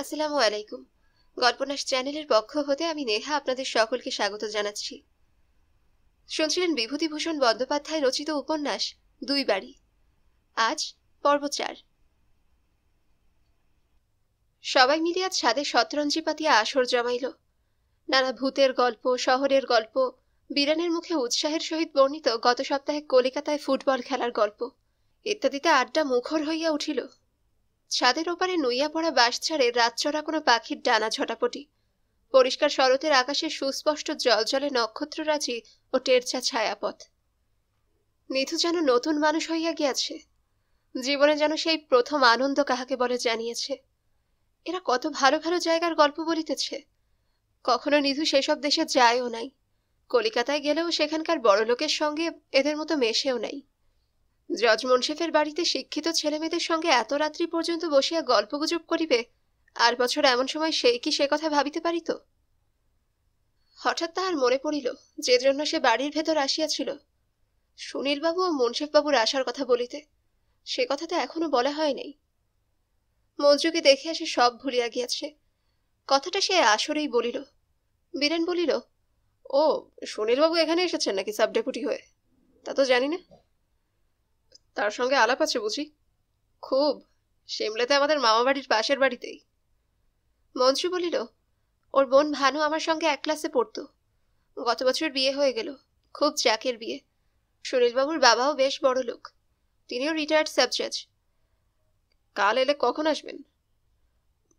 আসসালামু আলাইকুম। গল্পনাশ চ্যানেলের পক্ষ হতে আমি নেহা আপনাদের সকলকে স্বাগত জানাচ্ছি। শুনছিলেন বিভূতিভূষণ বন্দ্যোপাধ্যায় রচিত উপন্যাস দুই বাড়ি। আজ পর্ব 4। সবাই মিলে আজ ছাদে শতরঞ্জি পাতিয়া আসর জমাইল। নানা ভূতের গল্প, শহরের গল্প, বীরানের মুখে উৎসাহের সহিত বর্ণিত গত সপ্তাহে কলিকাতায় ফুটবল খেলার গল্প ইত্যাদিতে আড্ডা মুখর হইয়া উঠিল। ছাদের ওপারে নুইয়া পড়া বাঁশ ছাড়ে রাতচরা কোনো পাখির ডানা ঝটাপটি, পরিষ্কার শরতের আকাশে সুস্পষ্ট জলজলে নক্ষত্ররাজি ও টেরচা ছায়াপথ। নিধু যেন নতুন মানুষ হইয়া গিয়াছে। জীবনে যেন সেই প্রথম আনন্দ কাহাকে বলে জানিয়েছে। এরা কত ভালো ভালো জায়গার গল্প বলিতেছে। কখনো নিধু সেসব দেশে যায়ও নাই। কলিকাতায় গেলেও সেখানকার বড়লোকের সঙ্গে এদের মতো মেশেও নাই। জজ মুন্সিফের বাড়িতে শিক্ষিত ছেলেমেয়েদের সঙ্গে এত রাত্রি পর্যন্ত বসিয়া গল্পগুজব করিবে, আর বছর এমন সময় সেই কি সে কথা ভাবিতে পারিত? হঠাৎ তাহার মনে পড়িল যে জন্য সে বাড়ির ভেতর আসিয়াছিল, সুনীলবাবু ও মুন্সিফবাবুর আসার কথা বলিতে। সে কথা তো এখনো বলা হয় নাই। মঞ্জুকে দেখিয়া সে সব ভুলিয়া গিয়াছে। কথাটা সে আসরেই বলিল। বীরেন বলিল, ও সুনীলবাবু এখানে এসেছেন নাকি সাব ডেপুটি হয়ে? তা তো জানি না। তার সঙ্গে আলাপ আছে বুঝি? খুব। সিমলাতে আমাদের মামা বাড়ির পাশের বাড়িতেই। মঞ্জু বলিল, ওর বোন ভানু আমার সঙ্গে এক ক্লাসে পড়তো। গত বছর বিয়ে হয়ে গেল। খুব চাকের বিয়ে। সুনীলবাবুর বাবাও বেশ বড় লোক। তিনিও রিটায়ার্ড সাব জাজ। কাল এলে কখন আসবেন?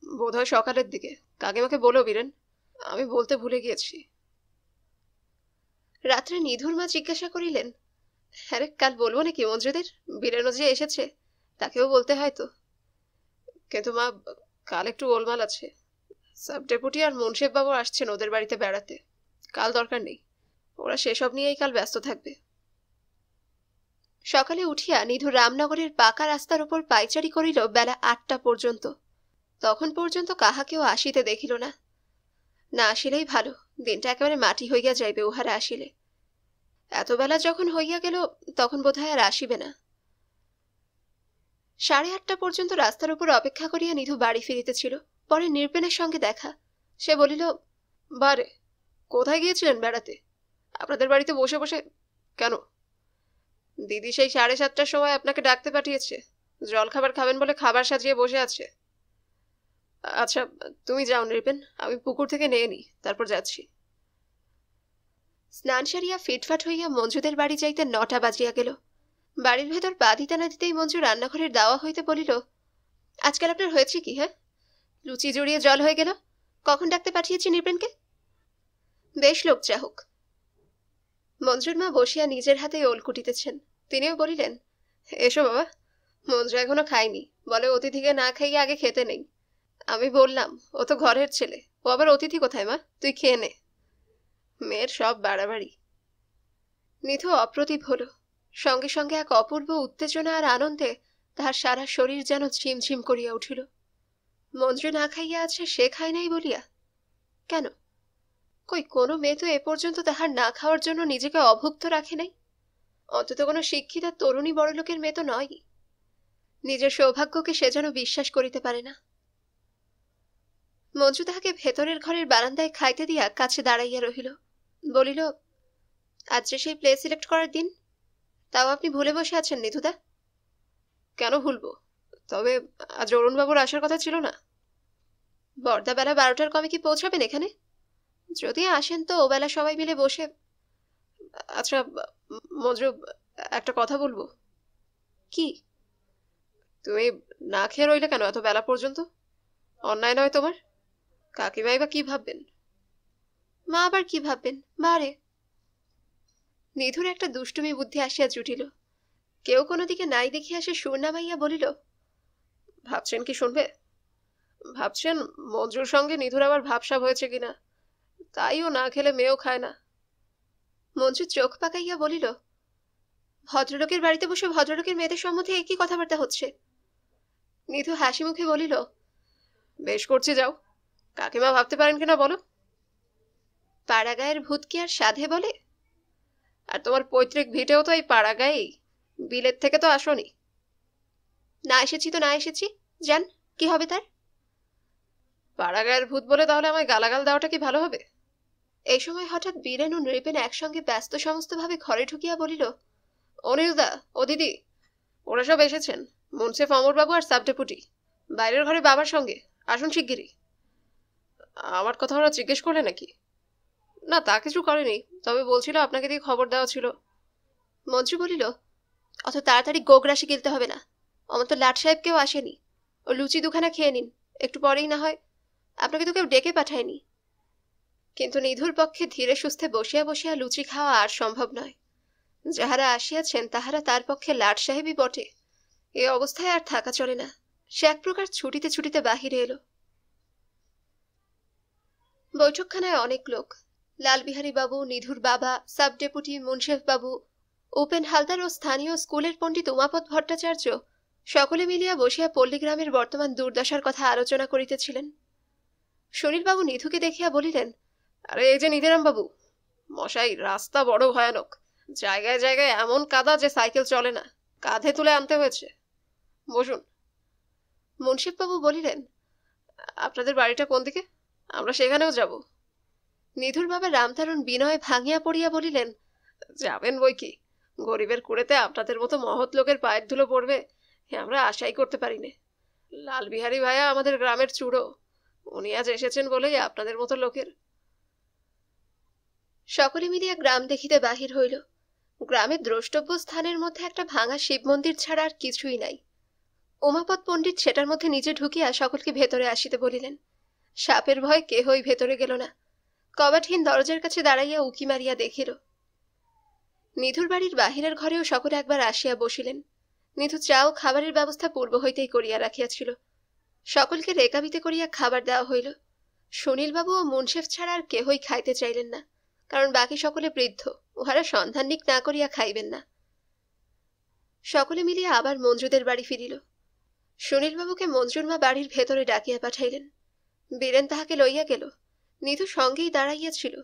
বোধহয় সকালের দিকে। কাকিমাকে বলো বীরেন, আমি বলতে ভুলে গিয়েছি। রাত্রে নিধুর মা জিজ্ঞাসা করিলেন, হ্যাঁ কাল বলবো নাকি মঞ্জুদের? বীরেনও যে এসেছে, তাকেও বলতে হয় তো। কিন্তু মা, কাল একটু গোলমাল আছে। সাব ডেপুটি আর মুন্সিফ বাবু আসছেন ওদের বাড়িতে বেড়াতে। কাল দরকার নেই, ওরা সেসব নিয়েই কাল ব্যস্ত থাকবে। সকালে উঠিয়া নিধু রামনগরের পাকা রাস্তার উপর পাইচারি করিল বেলা 8টা পর্যন্ত। তখন পর্যন্ত কাহাকেও আসিতে দেখিল না। না আসিলেই ভালো, দিনটা একেবারে মাটি হইয়া যাইবে উহারা আসিলে। এত বেলা যখন হইয়া গেল, তখন বোধহয় আর আসিবে না। 8:30 পর্যন্ত রাস্তার উপর অপেক্ষা করিয়া নিধু বাড়ি ফিরিতেছিল। পরে নির্পেনের সঙ্গে দেখা। সে বলিল, বারে, কোথায় গিয়েছিলেন বেড়াতে? আপনাদের বাড়িতে বসে বসে। কেন? দিদি সেই 7:30টার সময় আপনাকে ডাকতে পাঠিয়েছে। জল খাবার খাবেন বলে খাবার সাজিয়ে বসে আছে। আচ্ছা, তুমি যাও নির্পেন, আমি পুকুর থেকে নিয়ে নি, তারপর যাচ্ছি। স্নান সারিয়া ফিটফাট হইয়া মঞ্জুদের বাড়ি যাইতে 9টা বাজিয়া গেল। বাড়ির ভেতর পা দিতে না দিতেই মঞ্জু রান্নাঘরের দাওয়া হইতে বলিল, আজকাল আপনার হয়েছে কি? হ্যাঁ, লুচি জড়িয়ে জল হয়ে গেল। কখন ডাকতে পাঠিয়েছি নির্পেনকে? বেশ লোক যা হোক। মঞ্জুর মা বসিয়া নিজের হাতে ওল কুটিতেছেন। তিনিও বলিলেন, এসো বাবা। মঞ্জু এখনো খায়নি, বলে অতিথিকে না খাইয়ে আগে খেতে নেই। আমি বললাম, ও তো ঘরের ছেলে, ও আবার অতিথি কোথায় মা, তুই খেয়ে নে। মেয়ের সব বাড়াবাড়ি। নিধু অপ্রতিভ হল। সঙ্গে সঙ্গে এক অপূর্ব উত্তেজনা আর আনন্দে তাহার সারা শরীর যেন ঝিমঝিম করিয়া উঠিল। মঞ্জু না খাইয়া আছে সে খায় নাই বলিয়া? কেন? কই কোনো মেয়ে তো এ পর্যন্ত তাহার না খাওয়ার জন্য নিজেকে অভুক্ত রাখে নাই। অন্তত কোনো শিক্ষিতা তরুণী বড়লোকের মেয়ে তো নয়। নিজের সৌভাগ্যকে সে যেন বিশ্বাস করিতে পারে না। মঞ্জু তাহাকে ভেতরের ঘরের বারান্দায় খাইতে দিয়া কাছে দাঁড়াইয়া রহিল। বলিল, আজ যে সেই প্লে সিলেক্ট করার দিন, তাও আপনি ভুলে বসে আছেন নিধুদা? কেন ভুলবো? তবে আজ অরুণবাবুর আসার কথা ছিল না। বর্দা বেলা 12টার কমে কি পৌঁছাবেন এখানে? যদি আসেন তো ও বেলা সবাই মিলে বসে। আচ্ছা মঞ্জু, একটা কথা বলবো। কি? তুমি না খেয়ে রইলে কেন এত বেলা পর্যন্ত? অন্যায় নয় তোমার? কাকিমাই বা কি ভাববেন? মা আবার কি ভাববেন? বারে। নিধুর একটা দুষ্টুমি বুদ্ধি আসিয়া জুটিল। কেউ কোনো দিকে নাই দেখিয়া সে সুর নামাইয়া বলিল, ভাবছেন কি শুনবে? ভাবছেন মঞ্জুর সঙ্গে নিধুর আবার ভাবসাব হয়েছে কিনা, তাইও না খেলে মেয়েও খায় না। মঞ্জু চোখ পাকাইয়া বলিল, ভদ্রলোকের বাড়িতে বসে ভদ্রলোকের মেয়েদের সম্বন্ধে একই কথাবার্তা হচ্ছে। নিধু হাসি মুখে বলিল, বেশ করছি, যাও। কাকিমা ভাবতে পারেন কিনা বলো। পাড়াগাঁয়ের ভূত কি আর সাধে বলে? আর তোমার পৈতৃক ভিটেও তো এই পাড়াগাঁয়েই, বিলেত থেকে তো আসনি। না এসেছি তো না এসেছি, যান, কি হবে তার? পাড়াগাঁয়ের ভূত বলে তাহলে আমায় গালাগাল দেওয়াটা কি ভালো হবে? এই সময় হঠাৎ বীরেন ও নৃপেন একসঙ্গে ব্যস্ত সমস্তভাবে ঘরে ঢুকিয়া বলিল, অনিরুদা, ও দিদি, ওরা সব এসেছেন, মুন্সিফ অমরবাবু আর সাব ডেপুটি বাইরের ঘরে বাবার সঙ্গে, আসুন শিগগিরই। আমার কথা ওরা জিজ্ঞেস করলে নাকি? না, তা কিছু করেনি, তবে বলছিল আপনাকে দিয়ে খবর দেওয়া ছিল। মঞ্জু বলিল, অত তাড়াতাড়ি গোগ্রাসে গিলতে হবে না, আমার তো লাট সাহেব কেউ আসেনি, ও লুচি দুখানা খেয়ে নিন, একটু পরেই না হয়। আপনাকে তো কেউ ডেকে পাঠায়নি। কিন্তু নিধুর পক্ষে ধীরে সুস্থে বসিয়া বসিয়া লুচি খাওয়া আর সম্ভব নয়। যাহারা আসিয়াছেন তাহারা তার পক্ষে লাট সাহেবই বটে। এ অবস্থায় আর থাকা চলে না। সে এক প্রকার ছুটিতে ছুটিতে বাহিরে এলো। বৈঠকখানায় অনেক লোক, লালবিহারী বাবু, নিধুর বাবা, সাব ডেপুটি, মুন্সেফ বাবু, উপেন হালদার ও স্থানীয় স্কুলের পণ্ডিত উমাপদ ভট্টাচার্য সকলে মিলিয়া বসিয়া পল্লীগ্রামের বর্তমান দুর্দশার কথা আলোচনা করিতেছিলেন। সুনীলবাবু নিধুকে দেখিয়া বলিলেন, আরে এই যে নিধিরাম বাবু মশাই, রাস্তা বড় ভয়ানক, জায়গায় জায়গায় এমন কাদা যে সাইকেল চলে না, কাঁধে তুলে আনতে হয়েছে। বসুন। মুন্সিফবাবু বলিলেন, আপনাদের বাড়িটা কোন দিকে? আমরা সেখানেও যাব। নিধুর বাবা রামতারণ বিনয় ভাঙিয়া পড়িয়া বলিলেন, যাবেন বই কি, গরিবের কুড়েতে আপনাদের মতো মহৎ লোকের পায়ের ধুলো পড়বে আমরা আশাই করতে পারি না। লালবিহারী ভাইয়া আমাদের গ্রামের চূড়ো, উনি আজ এসেছেন বলেই আপনাদের মতো লোকের। সকলে মিলিয়া গ্রাম দেখিতে বাহির হইল। গ্রামের দ্রষ্টব্য স্থানের মধ্যে একটা ভাঙা শিব মন্দির ছাড়া আর কিছুই নাই। উমাপদ পণ্ডিত সেটার মধ্যে নিজে ঢুকিয়া সকলকে ভেতরে আসিতে বলিলেন। সাপের ভয় কেহই ভেতরে গেল না। কবাটহীন দরজার কাছে দাঁড়াইয়া উকি মারিয়া দেখিল। নিধুর বাড়ির বাহিরের ঘরেও সকলে একবার আসিয়া বসিলেন। নিধু চা ও খাবারের ব্যবস্থা পূর্ব হইতেই করিয়া রাখিয়াছিল। সকলকে রেকাবিতে করিয়া খাবার দেওয়া হইল। সুনীলবাবু ও মুন্সেফ ছাড়া আর কেহই খাইতে চাইলেন না, কারণ বাকি সকলে বৃদ্ধ, উহারা সন্ধাননিক না করিয়া খাইবেন না। সকলে মিলিয়া আবার মঞ্জুদের বাড়ি ফিরিল। সুনীলবাবুকে মঞ্জুর মা বাড়ির ভেতরে ডাকিয়া পাঠাইলেন। বীরেন তাহাকে লইয়া গেল। নিধু সঙ্গেই দাঁড়াইয়াছিল,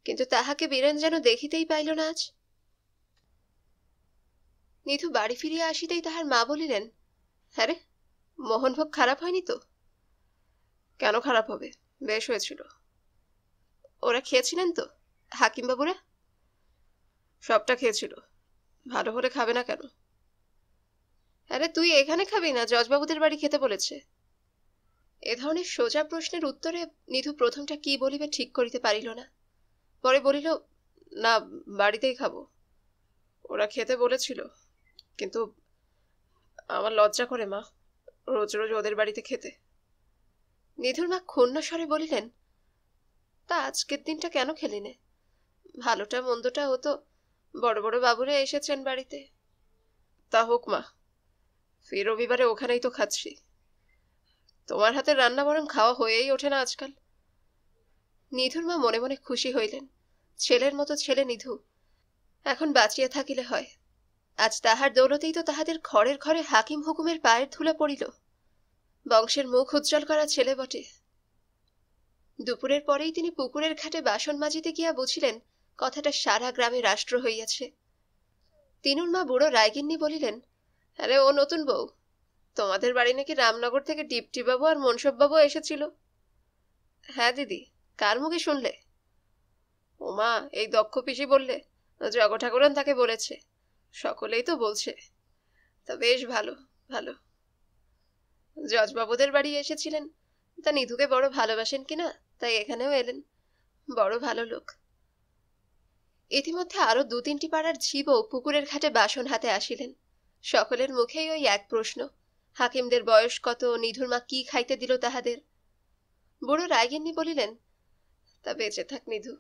কিন্তু তাহাকে বীরেন যেন দেখিতেই পাইল না আজ। নিধু বাড়ি ফিরিয়া আসিতেই তাহার মা বলিলেন, হ্যাঁ রে, মোহনভোগ খারাপ হয়নি তো? কেন খারাপ হবে, বেশ হয়েছিল। ওরা খেয়েছিলেন তো, হাকিমবাবুরা? সবটা খেয়েছিল। ভালো হলে খাবে না কেন? আরে তুই এখানে খাবি না, জজবাবুদের বাড়ি খেতে বলেছে। এ ধরনের সোজা প্রশ্নের উত্তরে নিধু প্রথমটা কি বলিবে ঠিক করিতে পারিল না। পরে বলিল, না, বাড়িতেই খাবো। ওরা খেতে বলেছিল, কিন্তু আমার লজ্জা করে মা, রোজ রোজ ওদের বাড়িতে খেতে। নিধুর মা ক্ষুণ্ণ স্বরে বলিলেন, তা আজকের দিনটা কেন খেলি নে? ভালোটা মন্দটা ও তো বড় বড় বাবুরা এসেছেন বাড়িতে। তা হোক মা, ফির রবিবারে ওখানেই তো খাচ্ছি। তোমার হাতের রান্না বরং খাওয়া হয়েই ওঠে না আজকাল। নিধুর মা মনে মনে খুশি হইলেন। ছেলের মতো ছেলে নিধু, এখন বাঁচিয়া থাকিলে হয়। আজ তাহার দৌলতেই তো তাহাদের ঘরের ঘরে হাকিম হুকুমের পায়ের ধুলা পড়িল। বংশের মুখ উজ্জ্বল করা ছেলে বটে। দুপুরের পরেই তিনি পুকুরের ঘাটে বাসন মাজিতে গিয়া বুঝিলেন কথাটা সারা গ্রামে রাষ্ট্র হইয়াছে। তিনুর মা বুড়ো রায়গিন্নি বলিলেন, আরে ও নতুন বউ, তোমাদের বাড়ি নাকি রামনগর থেকে টিপটিবাবু আর মনসববাবু এসেছিল। হ্যাঁ দিদি, কার মুখে শুনলে? ওমা, এই দক্ষ পিসি বললে, জগ ঠাকুরন তাকে বলেছে, সকলেই তো বলছে। তা বেশ ভালো ভালো। জজবাবুদের বাড়ি এসেছিলেন, তা নিধুকে বড় ভালোবাসেন কিনা, তাই এখানেও এলেন। বড় ভালো লোক। ইতিমধ্যে আরো 2-3টি পাড়ার ঝিবও পুকুরের ঘাটে বাসন হাতে আসিলেন। সকলের মুখেই ওই এক প্রশ্ন, হাকিমদের বয়স কত, নিধুর মা কি খাইতে দিল তাহাদের। বুড়ো রায়গিন্নি বলিলেন, তা বেঁচে থাক নিধু,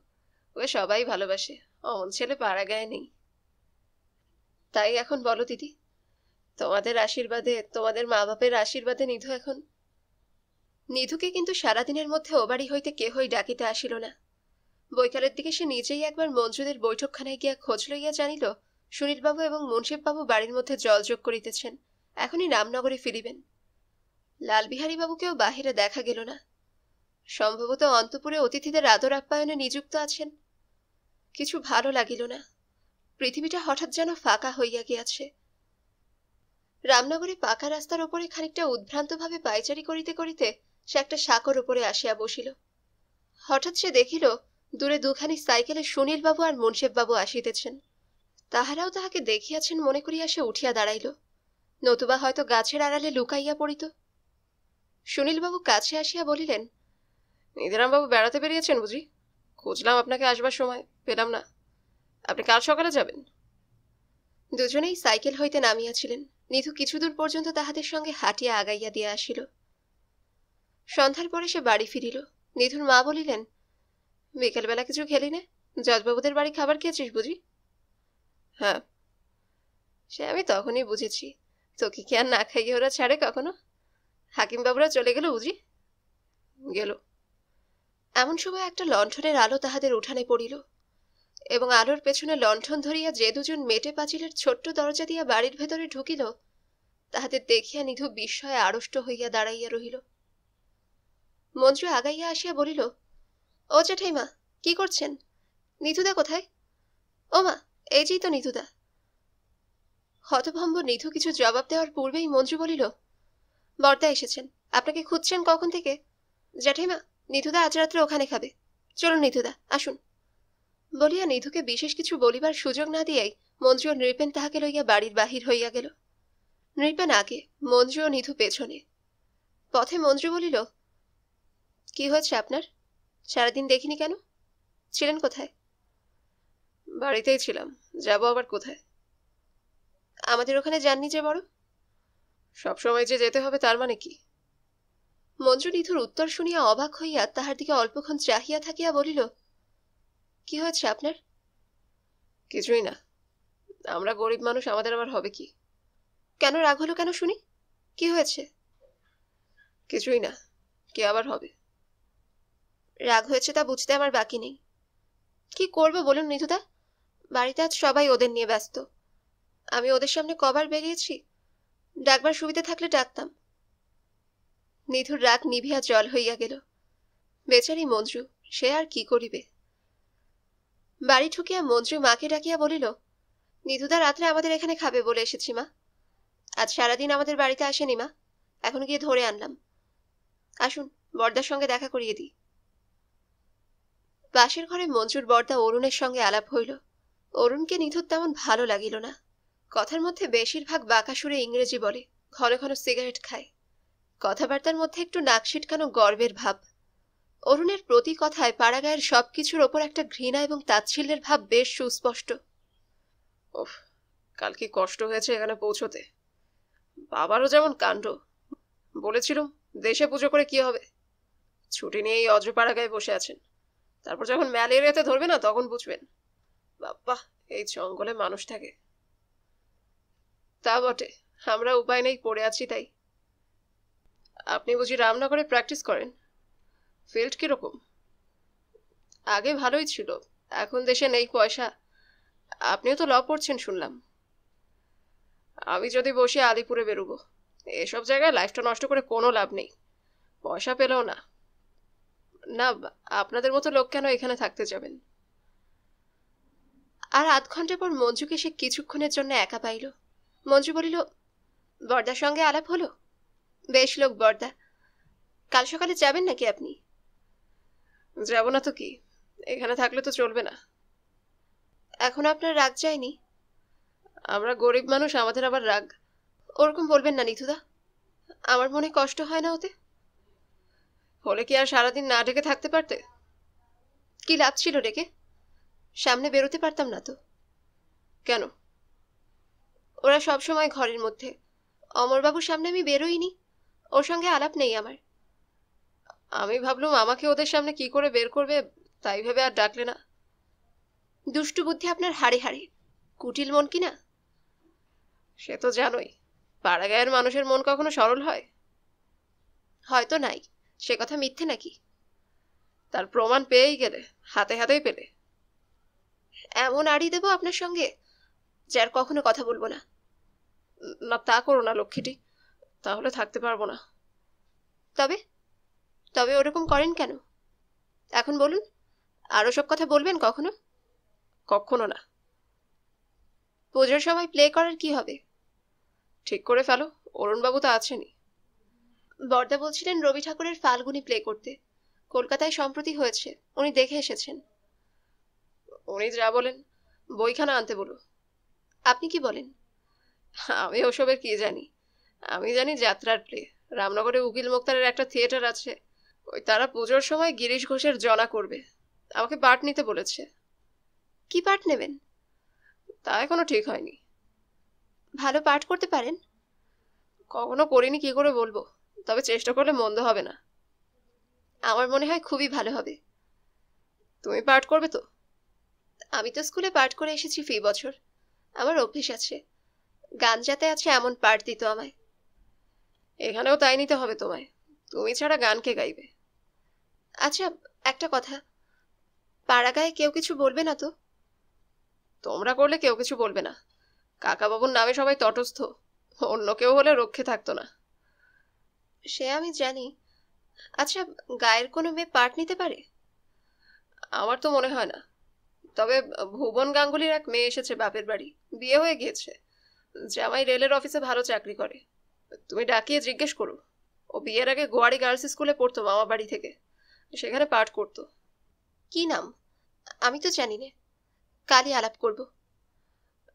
ওকে সবাই ভালোবাসে, অমন ছেলে পাড়া গায়ে নেই। তাই এখন বলো দিদি, তোমাদের আশীর্বাদে, তোমাদের মা বাপের আশীর্বাদে নিধু এখন? নিধুকে কিন্তু সারাদিনের মধ্যে ও বাড়ি হইতে কেহই ডাকিতে আসিল না। বৈকালের দিকে সে নিজেই একবার মঞ্জুদের বৈঠকখানায় গিয়া খোঁজ লইয়া জানিল সুনীলবাবু এবং মুন্সিফবাবু বাড়ির মধ্যে জলযোগ করিতেছেন, এখনই রামনগরে ফিরিবেন। লালবিহারী বাবুকেও বাহিরে দেখা গেল না। সম্ভবত অন্তপুরে অতিথিদের আদর আপ্যায়নে নিযুক্ত আছেন। কিছু ভালো লাগিল না। পৃথিবীটা হঠাৎ যেন ফাঁকা হইয়া গিয়াছে। রামনগরে পাকা রাস্তার ওপরে খানিকটা উদ্ভ্রান্তভাবে পায়চারি করিতে করিতে সে একটা সাঁকোর উপরে আসিয়া বসিল। হঠাৎ সে দেখিল দূরে দুখানি সাইকেলে সুনীলবাবু আর মুন্সেফবাবু আসিতেছেন। তাহারাও তাহাকে দেখিয়াছেন মনে করিয়া সে উঠিয়া দাঁড়াইল, নতুবা হয়তো গাছের আড়ালে লুকাইয়া পড়িত। সুনীলবাবু কাছে আসিয়া বলিলেন, নিধিরামবাবু বেড়াতে বেরিয়েছেন বুঝি? খুঁজলাম আপনাকে, আসবার সময় পেলাম না। আপনি কাল সকালে যাবেন? দুজনেই সাইকেল হইতে নামিয়াছিলেন। নিধু কিছু দূর পর্যন্ত তাহাদের সঙ্গে হাঁটিয়া আগাইয়া দিয়া আসিল। সন্ধ্যার পরে সে বাড়ি ফিরিল। নিধুর মা বলিলেন, বিকেলবেলা কিছু খেলি নে? জজবাবুদের বাড়ি খাবার খেয়েছিস বুঝি? হ্যাঁ। সে আমি তখনই বুঝেছি, তোকে কি আর না খাইয়ে ওরা ছাড়ে কখনো? হাকিমবাবুরা চলে গেল বুঝি? গেল। এমন সময় একটা লণ্ঠনের আলো তাহাদের উঠানে পড়িল, এবং আলোর পেছনে লণ্ঠন ধরিয়া যে দুজন মেটে পাঁচিলের ছোট্ট দরজা দিয়া বাড়ির ভেতরে ঢুকিল, তাহাদের দেখিয়া নিধু বিস্ময়ে আড়ষ্ট হইয়া দাঁড়াইয়া রহিল। মঞ্জু আগাইয়া আসিয়া বলিল, ও জেঠাইমা, কি করছেন? নিধুদা কোথায়? ও মা, এই যেই তো নিধুদা। হতভম্ব নিধু কিছু জবাব দেওয়ার পূর্বেই মঞ্জু বলিল, বর্দা এসেছেন, আপনাকে খুঁজছেন কখন থেকে। জেঠাইমা, নিধুদা আজ রাত্রে ওখানে খাবে, চলুন নিধুদা, আসুন। বলিয়া নিধুকে বিশেষ কিছু বলিবার সুযোগ না দিয়াই মঞ্জু ও নৃপেন তাহাকে লইয়া বাড়ির বাহির হইয়া গেল। নৃপেন আগে, মঞ্জু ও নিধু পেছনে। পথে মঞ্জু বলিল, কি হয়েছে আপনার? সারাদিন দেখিনি কেন? ছিলেন কোথায়? বাড়িতেই ছিলাম, যাব আবার কোথায়? আমাদের ওখানে যাননি যে বড়? সবসময় যে যেতে হবে তার মানে কি? মঞ্জু নিধুর উত্তর শুনিয়া অবাক হইয়া তাহার দিকে অল্পক্ষণ চাহিয়া থাকিয়া বলিল, কি হয়েছে আপনার? কিছুই না, আমরা গরিব মানুষ, আমাদের আবার হবে কি? কেন রাগ হলো কেন শুনি? কি হয়েছে? কিছুই না, কি আবার হবে? রাগ হয়েছে তা বুঝতে আমার বাকি নেই। কি করবো বলুন নিধুদা, বাড়িতে আজ সবাই ওদের নিয়ে ব্যস্ত। আমি ওদের সামনে কবার বেরিয়েছি, ডাকবার সুবিধা থাকলে ডাকতাম। নিধুর রাগ নিভিয়া জল হইয়া গেল। বেচারি মঞ্জু, সে আর কি করিবে? বাড়ি ঢুকিয়া মঞ্জু মাকে ডাকিয়া বলিল, নিধুদা রাত্রে আমাদের এখানে খাবে বলে এসেছি মা। আজ সারাদিন আমাদের বাড়িতে আসেনি মা, এখন গিয়ে ধরে আনলাম। আসুন, বর্দার সঙ্গে দেখা করিয়ে দিই। পাশের ঘরে মঞ্জুর বর্দা অরুণের সঙ্গে আলাপ হইল। অরুণকে নিধুর তেমন ভালো লাগিল না। কথার মধ্যে বেশিরভাগ বাঁকা সুরে ইংরেজি বলে, ঘন ঘন সিগারেট খায়। কথাবার্তার মধ্যে একটু নাক সিটকানো গর্বের ভাব। অরুণের প্রতি কথায় পাড়াগাঁয়ের সবকিছুর ওপর একটা ঘৃণা এবং তাচ্ছিল্যের ভাব বেশ সুস্পষ্ট। ওহ, কাল কি কষ্ট হয়েছে এখানে পৌঁছতে। বাবারও যেমন কাণ্ড। বলেছিলুম দেশে পুজো করে কি হবে, ছুটি নিয়ে এই অজপাড়াগাঁয়ে বসে আছেন। তারপর যখন ম্যালেরিয়াতে ধরবে না তখন বুঝবেন। বাবা, এই জঙ্গলে মানুষ থাকে। তা বটে, আমরা উপায় নেই, পড়ে আছি তাই। আপনি বুঝি রামনগরে প্র্যাকটিস করেন? ফিল্ড কিরকম? আগে ভালোই ছিল, এখন দেশে নেই পয়সা। আপনিও তো ল পড়ছেন শুনলাম। আমি যদি বসে আলিপুরে বেরোবো, এসব জায়গায় লাইফটা নষ্ট করে কোনো লাভ নেই, পয়সা পেলেও না। না, আপনাদের মতো লোক কেন এখানে থাকতে যাবেন? আর আধ ঘন্টা পর মঞ্জুকে সে কিছুক্ষণের জন্য একা পাইল। মঞ্জু বলিল, বর্দার সঙ্গে আলাপ হলো? বেশ লোক বর্দা। কাল সকালে যাবেন নাকি আপনি? যাব না তো কি, এখানে থাকলে তো চলবে না। এখন আপনার রাগ যায়নি? আমরা গরিব মানুষ, আমাদের আবার রাগ? ওরকম বলবেন না নিধুদা, আমার মনে কষ্ট হয় না ওতে? হলে কি আর সারাদিন না ডেকে থাকতে পারতে? কি লাভ ছিল ডেকে? সামনে বেরোতে পারতাম না তো? কেন? ওরা সব সময় ঘরের মধ্যে। অমরবাবুর সামনে আমি বেরোইনি, ওর সঙ্গে আলাপ নেই আমার। আমি ভাবলুম আমাকে ওদের সামনে কি করে বের করবে, তাই ভেবে আর ডাকলে না। দুষ্টু বুদ্ধি আপনার হাড়ে হাড়ে, কুটিল মন কি না? সে তো জানোই, পাড়াগাঁয়ের মানুষের মন কখনো সরল হয়? হয়তো নাই, সে কথা মিথ্যে নাকি? তার প্রমাণ পেয়েই গেলে, হাতে হাতেই পেলে। এমন আড়ি দেব আপনার সঙ্গে যার কখনো কথা বলবো না। না, তা করো না লক্ষ্মীটি, তাহলে থাকতে পারবো না। তবে তবে ওরকম করেন কেন? এখন বলুন, আরো সব কথা বলবেন কখনো? কখনো না। পুজোর সময় প্লে করার কি হবে? ঠিক করে ফেলো, অরুণবাবু তো আছেনই। বরদা বলছিলেন রবি ঠাকুরের ফাল্গুনি প্লে করতে, কলকাতায় সম্প্রতি হয়েছে, উনি দেখে এসেছেন। উনি যা বলেন বইখানা আনতে বলো। আপনি কি বলেন? আমি ওসবের কি জানি, আমি জানি যাত্রার প্লে। রামনগরে উকিল মোক্তারের একটা থিয়েটার আছে, ওই তারা পুজোর সময় গিরিশ ঘোষের জনা করবে, আমাকে পার্ট নিতে বলেছে। কি পার্ট নেবেন? তা এখনো ঠিক হয়নি। ভালো পাঠ করতে পারেন? কখনো করিনি, কি করে বলবো, তবে চেষ্টা করলে মন্দ হবে না। আমার মনে হয় খুবই ভালো হবে। তুমি পাঠ করবে তো? আমি তো স্কুলে পাঠ করে এসেছি ফি বছর, আমার অভ্যেস আছে। গান যাতে আছে এমন পাঠ দিত আমায়। এখানেও তাই নিতে হবে তোমায়, তুমি ছাড়া গান কে গাইবে? আচ্ছা, একটা কথা, পাড়া গায়ে কেউ কিছু বলবে না তো? তোমরা করলে কেউ কিছু বলবে না, কাকাবাবুর নামে সবাই তটস্থ, অন্য কেউ হলে রক্ষে থাকতো না। সে আমি জানি। আচ্ছা, গায়ের কোনো মেয়ে পাঠ নিতে পারে? আমার তো মনে হয় না, তবে ভুবন গাঙ্গুলির এক মেয়ে এসেছে বাপের বাড়ি, বিয়ে হয়ে গিয়েছে, জামাই রেলের অফিসে ভালো চাকরি করে। তুমি ডাকিয়ে জিজ্ঞেস করো, ও বিয়ের আগে গোয়ারি গার্লস স্কুলে পড়তো মামা বাড়ি থেকে, সেখানে পাঠ করতো। কি নাম? আমি তো জানি না, কালই আলাপ করব।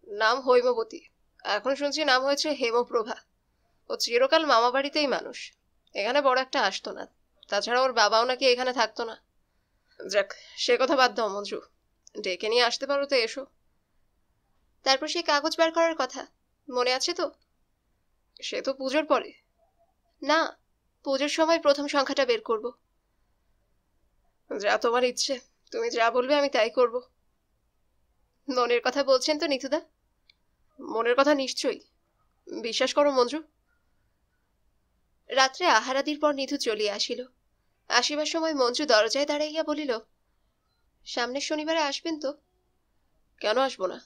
নাম হৈমবতী, এখন শুনছি নাম হয়েছে হেমপ্রভা। ও চিরকাল মামা বাড়িতেই মানুষ, এখানে বড় একটা আসতো না। তাছাড়া ওর বাবাও নাকি এখানে থাকতো না। যাক, সে কথা বাদ দাও মঞ্জু, ডেকে নিয়ে আসতে পারো তো এসো। তারপর সেই কাগজ বার করার কথা মনে আছে তো? সে তো পুজোর পরে। না, পুজোর সময় প্রথম সংখ্যাটা বের করব। যা তোমার ইচ্ছে, তুমি যা বলবে আমি তাই করব। মনের কথা বলছেন তো নিতুদা? মনের কথা নিশ্চয়ই, বিশ্বাস করো মঞ্জু। রাত্রে আহারাদির পর নিধু চলিয়া আসিল। আসিবার সময় মঞ্জু দরজায় দাঁড়াইয়া বলিল, সামনের শনিবারে আসবেন তো? কেন আসবো না?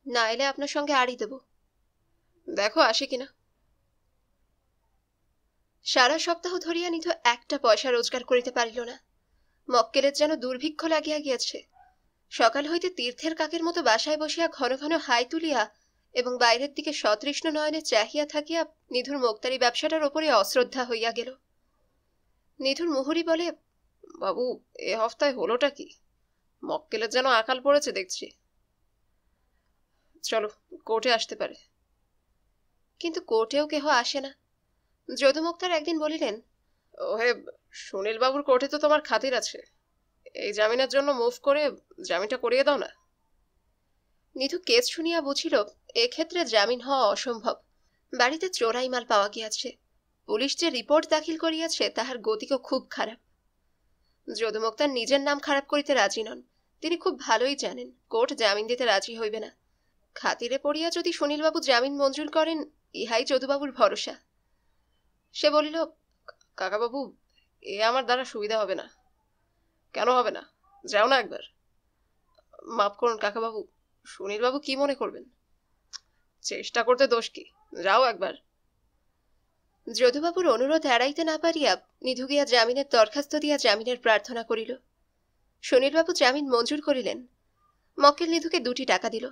না এলে আপনার সঙ্গে আড়ি দেব। দেখো আসি কিনা। সারা সপ্তাহ ধরিয়া নিধু একটা পয়সা রোজগার করিতে পারিল না। মক্কেলের যেন দুর্ভিক্ষ লাগিয়া গিয়াছে। সকাল হইতে তীর্থের কাকের মতো বাসায় বসিয়া ঘন ঘন হাই তুলিয়া এবং বাইরের দিকে সতৃষ্ণ নয়নে চাহিয়া থাকিয়া নিধুর মোক্তারি ব্যবসাটার ওপরে অশ্রদ্ধা হইয়া গেল। নিধুর মুহুরী বলে, বাবু, এ হপ্তায় হলোটা কি? মক্কেলের যেন আকাল পড়েছে দেখছি। চলো, কোর্টে আসতে পারে। কিন্তু কোর্টেও কেহ আসে না। যদু মোক্তার একদিন বলিলেন, ওহে, সুনীল বাবুর কোর্টে তো তোমার খাতির আছে, এই জামিনের জন্য মুভ করে জামিনটা করিয়ে দাও না। নিধু কেস শুনিয়া বুঝিল এক্ষেত্রে জামিন হওয়া অসম্ভব। বাড়িতে চোরাই মাল পাওয়া গিয়াছে। পুলিশ যে রিপোর্ট দাখিল করিয়াছে তাহার গতিকও খুব খারাপ। যদু মোক্তার নিজের নাম খারাপ করিতে রাজি নন। তিনি খুব ভালোই জানেন কোর্ট জামিন দিতে রাজি হইবে না। খাতিরে পড়িয়া যদি সুনীলবাবু জামিন মঞ্জুর করেন, ইহাই যদুবাবুর ভরসা। সে বলিল, কাকাবাবু, এ আমার দ্বারা সুবিধা হবে না। কেন হবে না? যাও না একবার। মাফ করুন কাকাবাবু, সুনীলবাবু কি মনে করবেন? চেষ্টা করতে দোষ কি, যাও একবার। যদুবাবুর অনুরোধ এড়াইতে না পারিয়া নিধু গিয়া জামিনের দরখাস্ত দিয়া জামিনের প্রার্থনা করিল। সুনীলবাবু জামিন মঞ্জুর করিলেন। মক্কেল নিধুকে 2টি টাকা দিল।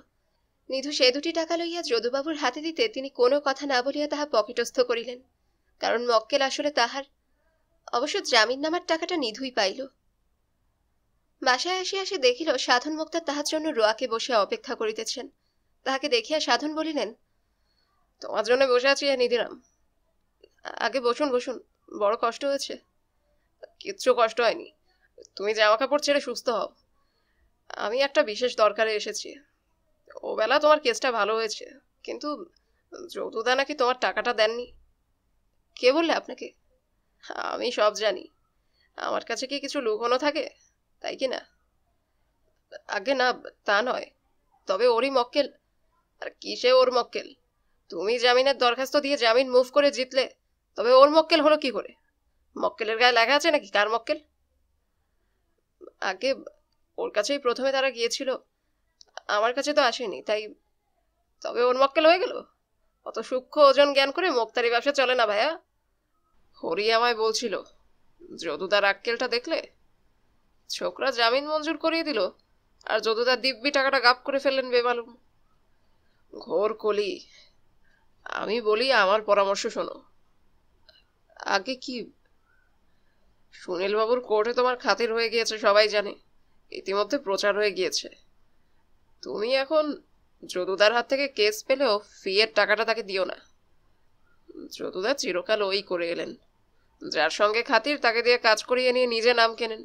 নিধু সে 2টি টাকা লইয়া যদুবাবুর হাতে দিতে তিনি কোনো কথা না বলিয়া তাহা পকেটস্থ করিলেন, কারণ মক্কেল আসলে তাহার। অবশ্য জামিন নামার টাকাটা নিধুই পাইল। বাসায় আসিয়া সে দেখিল সাধন মুক্তার তাহার জন্য রোয়াকে বসিয়া অপেক্ষা করিতেছেন। তাহাকে দেখিয়া সাধন বলিলেন, তোমার জন্য বসে আছি নিধিরাম। আগে বসুন বসুন, বড় কষ্ট হয়েছে। কিচ্ছু কষ্ট হয়নি, তুমি জামা কাপড় ছেড়ে সুস্থ হও। আমি একটা বিশেষ দরকারে এসেছি। ও বেলা তোমার কেসটা ভালো হয়েছে, কিন্তু যদুদা নাকি তোমার টাকাটা দেননি। কে বললে আপনাকে? আমি সব জানি। আমার কাছে কি কিছু লুকোনো থাকে, তাই কি না? আগে না, তা নয়, তবে ওরই মক্কেল। আর কিসে ওর মক্কেল? তুমি জামিনের দরখাস্ত দিয়ে জামিন মুভ করে জিতলে, তবে ওর মক্কেল হলো কি করে? মক্কেলের গায়ে লেখা আছে নাকি কার মক্কেল? আগে ওর কাছেই প্রথমে তারা গিয়েছিল, আমার কাছে তো আসেনি, তাই। তবে ওর মক্কেল হয়ে গেল? অত সূক্ষ্ম ওজন জ্ঞান করে মোক্তারি ব্যবসা চলে না ভাইয়া। হরি আমায় বলছিল, যদুদার আক্কেলটা দেখলে? ছোকরা জামিন মঞ্জুর করিয়ে দিল, আর যদুদার দিব্যি টাকাটা গাপ করে ফেললেন বেমালুম। ঘোর কলি। আমি বলি, আমার পরামর্শ শোনো। আগে কি? সুনীল বাবুর কোর্টে তোমার খাতির হয়ে গিয়েছে সবাই জানে, ইতিমধ্যে প্রচার হয়ে গিয়েছে। তুমি এখন যদুদার হাত থেকে কেস পেলেও ফি এর টাকাটা তাকে দিও না। যদুদা চিরকাল ওই করে এলেন, যার সঙ্গে খাতির তাকে দিয়ে কাজ করিয়ে নিয়ে নিজে নাম কেনেন।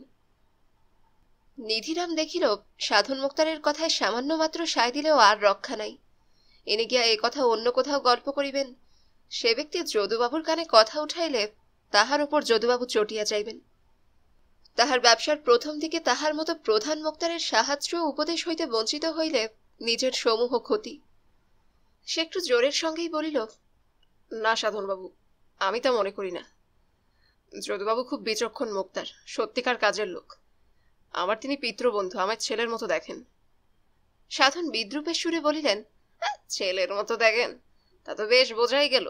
নিধিরাম দেখিল সাধন মুক্তারের কথায় সামান্য মাত্র সায় দিলেও আর রক্ষা নাই। এনে গিয়া এ কথা অন্য কোথাও গল্প করিবেন, সে ব্যক্তি যদুবাবুর কানে কথা উঠাইলে তাহার উপর যদুবাবু চটিয়া যাইবেন। তাহার ব্যবসার প্রথম দিকে তাহার মতো প্রধান মুক্তারের সাহায্য উপদেশ হইতে বঞ্চিত হইলে নিজের সমূহ ক্ষতি। সে একটু জোরের সঙ্গেই বলিল, না সাধনবাবু, আমি তা মনে করি না। যদুবাবু খুব বিচক্ষণ মুক্তার, সত্যিকার কাজের লোক। আমার তিনি পিতৃবন্ধু, আমার ছেলের মতো দেখেন। সাধন বিদ্রুপের সুরে বলিলেন, ছেলের মতো দেখেন? তা তো বেশ বোঝাই গেল।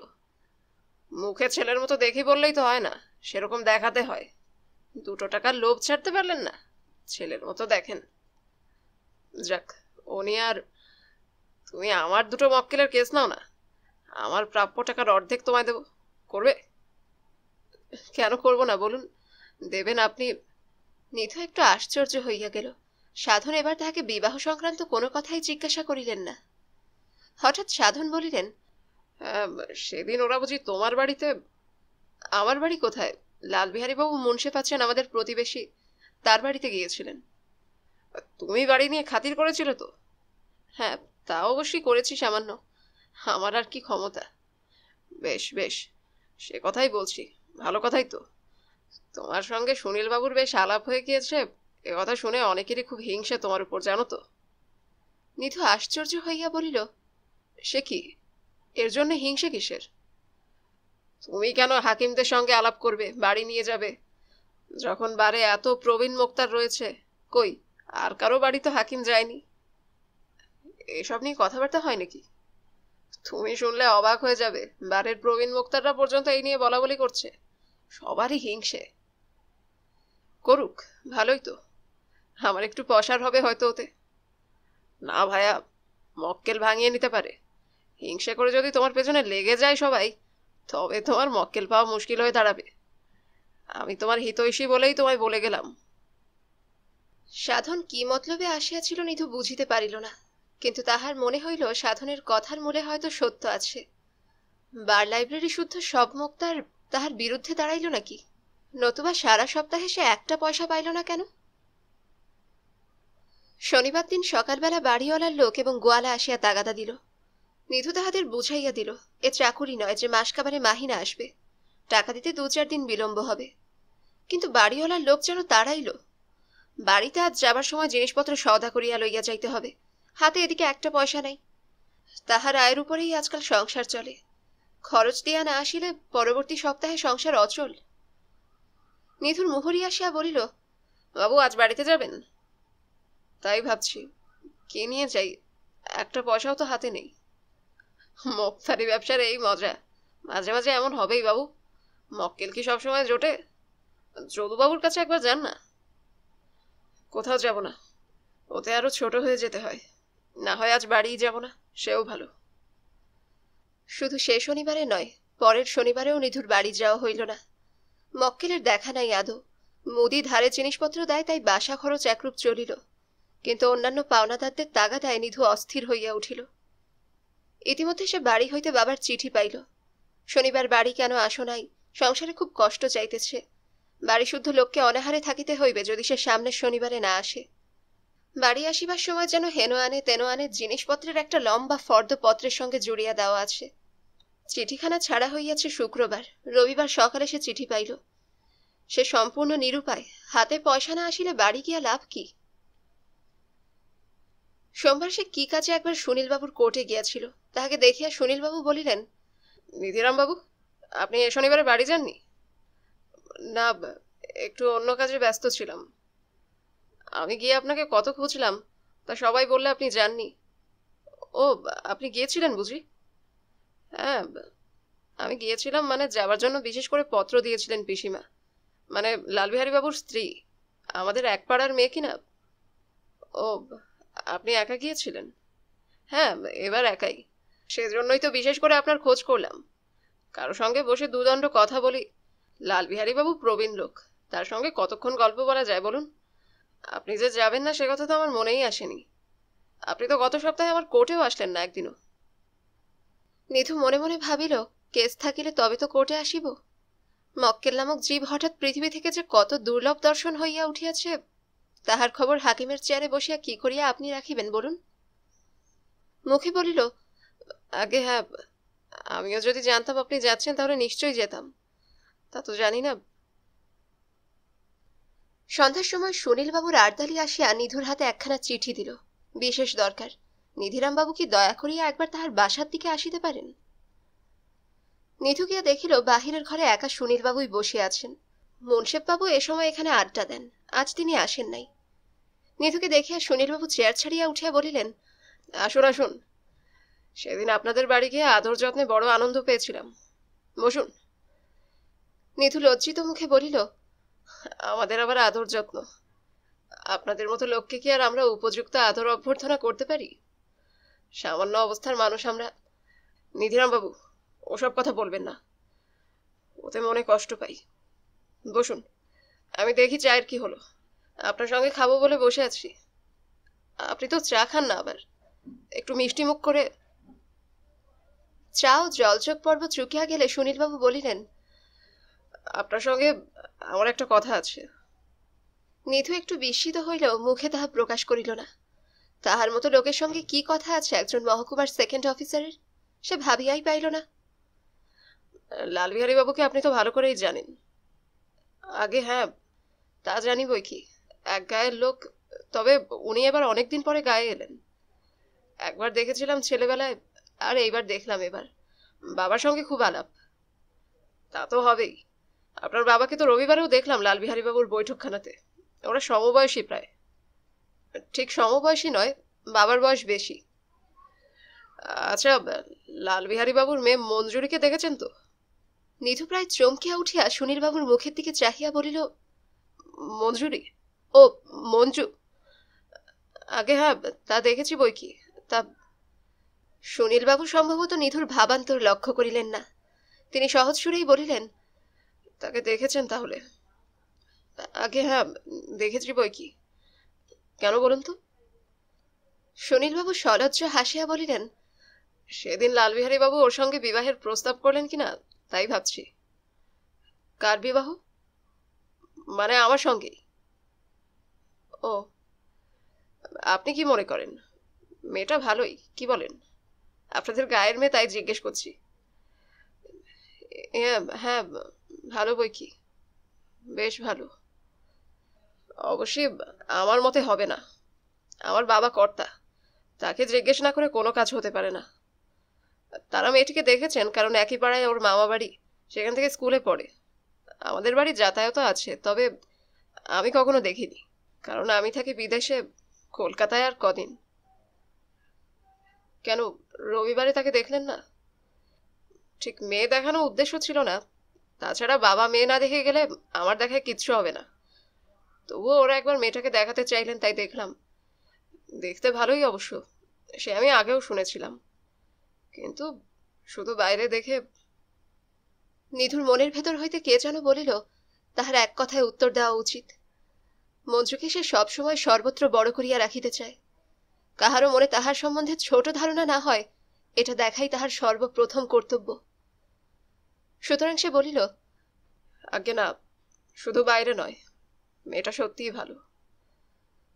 মুখে ছেলের মতো দেখি বললেই তো হয় না, সেরকম দেখাতে হয়। 2 টাকার লোভ ছাড়তে পারলেন না, ছেলের মতো দেখেন। যাক, ও নিয়ে আর তুমি আমার 2 মক্কেলের কেস নাও না, আমার প্রাপ্য টাকার অর্ধেক তোমায় দেব। করবে? কেন করব না বলুন, দেবেন আপনি। নিধু একটু আশ্চর্য হইয়া গেল। সাধন এবার তাহাকে বিবাহ সংক্রান্ত কোনো কথাই জিজ্ঞাসা করিলেন না। হঠাৎ সাধন বলিলেন, সেদিন ওরা বুঝি তোমার বাড়িতে? আমার বাড়ি কোথায়? লালবিহারীবাবু মুন্সে পাচ্ছেন, আমাদের প্রতিবেশী, তার বাড়িতে গিয়েছিলেন। তুমি বাড়ি নিয়ে খাতির করেছিলে তো? হ্যাঁ, তা অবশ্যই করেছি সামান্য, আমার আর কি ক্ষমতা। বেশ বেশ, সে কথাই বলছি, ভালো কথাই তো। তোমার সঙ্গে সুনীল বাবুর বেশ আলাপ হয়ে গিয়েছে, এ কথা শুনে অনেকেরই খুব হিংসে তোমার উপর, জানো তো। নিধু আশ্চর্য হইয়া বলিল, সে কি? এর জন্য হিংসে কিসের? তুমি কেন হাকিমদের সঙ্গে আলাপ করবে, বাড়ি নিয়ে যাবে, যখন বারে এত প্রবীণ মোক্তার রয়েছে? কই, আর কারো বাড়ি তো হাকিম যায়নি। এসব নিয়ে কথাবার্তা হয় নাকি? তুমি শুনলে অবাক হয়ে যাবে, বারের প্রবীণ মোক্তাররা পর্যন্ত এই নিয়ে বলা বলি করছে। সবারই হিংসে। করুক, ভালোই তো, আমার একটু পসার হবে হয়তো ওতে। না ভাইয়া, মক্কেল ভাঙিয়ে নিতে পারে। হিংসে করে যদি তোমার পেছনে লেগে যায় সবাই, তবে তোমার মক্কেল পাওয়া মুশকিল হয়ে দাঁড়াবে। আমি তোমার হিতৈষী বলেই তোমায় বলে গেলাম। সাধন কি মতলবে আসিয়াছিল নিধু বুঝিতে পারিল না, কিন্তু তাহার মনে হইল সাধনের কথার মূলে হয়তো সত্য আছে। বার লাইব্রেরি শুদ্ধ সব মুক্তার তাহার বিরুদ্ধে দাঁড়াইল নাকি? নতুবা সারা সপ্তাহে সে একটা পয়সা পাইল না কেন? শনিবার দিন সকালবেলা বাড়িওয়ালার লোক এবং গোয়ালা আসিয়া তাগাদা দিল। নিধু তাহাদের বুঝাইয়া দিল, এ চাকুরি নয় যে মাসকাবারে মাহিনা আসবে, টাকা দিতে 2-4 দিন বিলম্ব হবে। কিন্তু বাড়িওয়ালার লোক যেন তাড়াইল। বাড়িতে আজ যাবার সময় জিনিসপত্র সওদা করিয়া লইয়া যাইতে হবে, হাতে এদিকে একটা পয়সা নাই। তাহার আয়ের উপরেই আজকাল সংসার চলে, খরচ দিয়া না আসিলে পরবর্তী সপ্তাহে সংসার অচল। নিধুর মুহুরি আসিয়া বলিল, বাবু আজ বাড়িতে যাবেন? তাই ভাবছি, কি নিয়ে যাই, একটা পয়সাও তো হাতে নেই। মক্তারি ব্যবসার এই মজা, মাঝে মাঝে এমন হবেই বাবু। মক্কেল কি সবসময় জোটে? যদুবাবুর কাছে একবার যান না। কোথাও যাব না, ওতে আরো ছোট হয়ে যেতে হয়। না হয় আজ বাড়িই যাব না, সেও ভালো। শুধু সে শনিবারে নয়, পরের শনিবারেও নিধুর বাড়ি যাওয়া হইল না। মক্কেলের দেখা নাই আদৌ। মুদি ধারে জিনিসপত্র দেয়, তাই বাসা খরচ একরূপ চলিল, কিন্তু অন্যান্য পাওনাদারদের তাগাদায় নিধু অস্থির হইয়া উঠিল। ইতিমধ্যে সে বাড়ি হইতে বাবার চিঠি পাইল, শনিবার বাড়ি কেন আসো নাই, সংসারে খুব কষ্ট চাইতেছে, বাড়ি শুদ্ধ লোককে অনাহারে থাকিতে হইবে যদি সে সামনের শনিবারে না আসে। বাড়ি আসিবার সময় যেন হেন আনে তেন আনে জিনিসপত্রের একটা লম্বা ফর্দ পত্রের সঙ্গে জুড়িয়া দেওয়া আছে। চিঠিখানা ছাড়া হইয়াছে শুক্রবার, রবিবার সকালে সে চিঠি পাইল। সে সম্পূর্ণ নিরুপায়, হাতে পয়সা না আসিলে বাড়ি গিয়া লাভ কি? সোমবার সে কি কাজে একবার সুনীলবাবুর কোর্টে গিয়াছিল, তাহাকে দেখিয়া সুনীলবাবু বলিলেন, নিধিরাম বাবু, আপনি এ শনিবারে বাড়ি যাননি? না, একটু অন্য কাজে ব্যস্ত ছিলাম। আমি গিয়ে আপনাকে কত খুঁজলাম, তা সবাই বললে আপনি যাননি। ও, আপনি গিয়েছিলেন বুঝি? হ্যাঁ, আমি গিয়েছিলাম, মানে যাবার জন্য বিশেষ করে পত্র দিয়েছিলেন পিসিমা, মানে লালবিহারী বাবুর স্ত্রী, আমাদের এক পাড়ার মেয়ে কিনা। ও, আপনি একা গিয়েছিলেন? হ্যাঁ, এবার একাই, সেজন্যই তো বিশেষ করে আপনার খোঁজ করলাম। কারো সঙ্গে বসে দুদণ্ড কথা বলি, লালবিহারী বাবু প্রবীণ লোক, তার সঙ্গে কতক্ষণ গল্প বলা যায় বলুন? আপনি যে যাবেন না সে কথা তো আমার মনেই আসেনি। আপনি তো গত সপ্তাহে আমার কোর্টেও আসলেন না একদিনও। নিধু মনে মনে ভাবিল, কেস থাকিলে তবে তো কোর্টে আসিব। মক্কেল নামক জীব হঠাৎ পৃথিবী থেকে যে কত দুর্লভ দর্শন হইয়া উঠিয়াছে, তাহার খবর হাকিমের চেয়ারে বসিয়া কি করিয়া আপনি রাখিবেন বলুন? মুখে বলিল, আগে হ্যাঁ, আমিও যদি জানতাম আপনি যাচ্ছেন তাহলে নিশ্চয়ই যেতাম, তা তো জানি না। সন্ধ্যার সময় সুনীলবাবুর আর্দালি আসিয়া নিধুর হাতে একখানা চিঠি দিল। বিশেষ দরকার। নিধিরামবাবু কি দয়া করিয়া একবার তাহার বাসার দিকে আসিতে পারেন? নিধু গিয়া দেখিল বাহিরের ঘরে একা সুনীলবাবুই বসে আছেন। মুন্সেফবাবু এ সময় এখানে আড্ডা দেন, আজ তিনি আসেন নাই। নিধুকে দেখিয়া সুনীলবাবু চেয়ার ছাড়িয়া উঠিয়া বলিলেন, আসুন আসুন, সেদিন আপনাদের বাড়ি গিয়ে আদর যত্নে বড় আনন্দ পেয়েছিলাম, বসুন। নিধু লজ্জিত মুখে বলিল, আমাদের আবার আদর যত্ন? আপনাদের মতো লোককে কি আর আমরা উপযুক্ত আদর অভ্যর্থনা করতে পারি? সামান্য অবস্থার মানুষ আমরা। নিধিরাম বাবু, ওসব কথা বলবেন না, ওতে মনে কষ্ট পাই। বসুন, আমি দেখি চায়ের কি হলো। আপনার সঙ্গে খাবো বলে বসে আছি। আপনি তো চা খান না, আবার একটু মিষ্টি মুখ করে। চা ও জলযোগ পর্ব চুকিয়া গেলে সুনীলবাবু বলিলেন, আপনার সঙ্গে আমার একটা কথা আছে। নিধু একটু বিস্মিত হইলেও মুখে তাহা প্রকাশ করিল না। তাহার মতো লোকের সঙ্গে কি কথা আছে একজন মহকুমার সেকেন্ড অফিসারের, সে ভাবিয়াই পাইল না। লালবিহারী বাবুকে আপনি তো ভালো করেই জানেন। আগে হ্যাঁ, তা জানি বই কি, এক গায়ের লোক। তবে উনি এবার অনেকদিন পরে গায়ে এলেন। একবার দেখেছিলাম ছেলেবেলায়, আর এইবার দেখলাম এবার। বাবার সঙ্গে খুব আলাপ। তা তো হবেই। আপনার বাবাকে তো রবিবারেও দেখলাম লালবিহারী বাবুর বৈঠকখানাতে। ওরা সমবয়সী প্রায়। ঠিক সমবয়সী নয়, বাবার বয়স বেশি। আচ্ছা, লালবিহারী বাবুর মেয়ে মঞ্জুরিকে দেখেছেন তো? নিধু প্রায় চমকিয়া উঠিয়া সুনীলবাবুর মুখের দিকে চাহিয়া বলিল, মঞ্জুরি? ও, মঞ্জু। আগে হ্যাঁ, তা দেখেছি বই কি। তা সুনীলবাবু সম্ভবত নিধুর ভাবান্তর লক্ষ্য করিলেন না। তিনি সহজ সুরেই বলিলেন, তাকে দেখেছেন তাহলে? আগে হ্যাঁ, দেখেছি বই কি। কেন বলুন তো? সুনীলবাবু সলজ্জ হাসিয়া বলিলেন, সেদিন লালবিহারী বাবু ওর সঙ্গে বিবাহের প্রস্তাব করলেন কিনা তাই ভাবছি। কার বিবাহ? মানে আমার সঙ্গেই। ও, আপনি কি মনে করেন? মেয়েটা ভালোই, কি বলেন? আপনাদের গায়ের মেয়ে, তাই জিজ্ঞেস করছি। হ্যাঁ, ভালো বই কি, বেশ ভালো। অবশ্যই আমার মতে হবে না। আমার বাবা কর্তা, তাকে জিজ্ঞেস না করে কোনো কাজ হতে পারে না। তারা মেয়েটিকে দেখেছেন, কারণ একই পাড়ায় ওর মামা বাড়ি, সেখান থেকে স্কুলে পড়ে। আমাদের বাড়ি যাতায়াতও আছে, তবে আমি কখনো দেখিনি, কারণ আমি থাকি বিদেশে, কলকাতায় আর কদিন। কেন, রবিবারে তাকে দেখলেন না? ঠিক মেয়ে দেখানো উদ্দেশ্য ছিল না। তাছাড়া বাবা মেয়ে না দেখে গেলে আমার দেখায় কিচ্ছু হবে না। তবুও ওরা একবার মেয়েটাকে দেখাতে চাইলেন, তাই দেখলাম। দেখতে ভালোই অবশ্য, সে আমি আগেও শুনেছিলাম, কিন্তু শুধু বাইরে দেখে। নিধুর মনের ভেতর হইতে কে যেন বলিল, তাহার এক কথায় উত্তর দেওয়া উচিত। মঞ্জুকে সে সবসময় সর্বত্র বড় করিয়া রাখিতে চায়। কাহারও মনে তাহার সম্বন্ধে ছোট ধারণা না হয়, এটা দেখাই তাহার সর্বপ্রথম কর্তব্য। সুতরাং সে বলিল, আগে না, শুধু বাইরে নয়, মেয়েটা সত্যিই ভালো।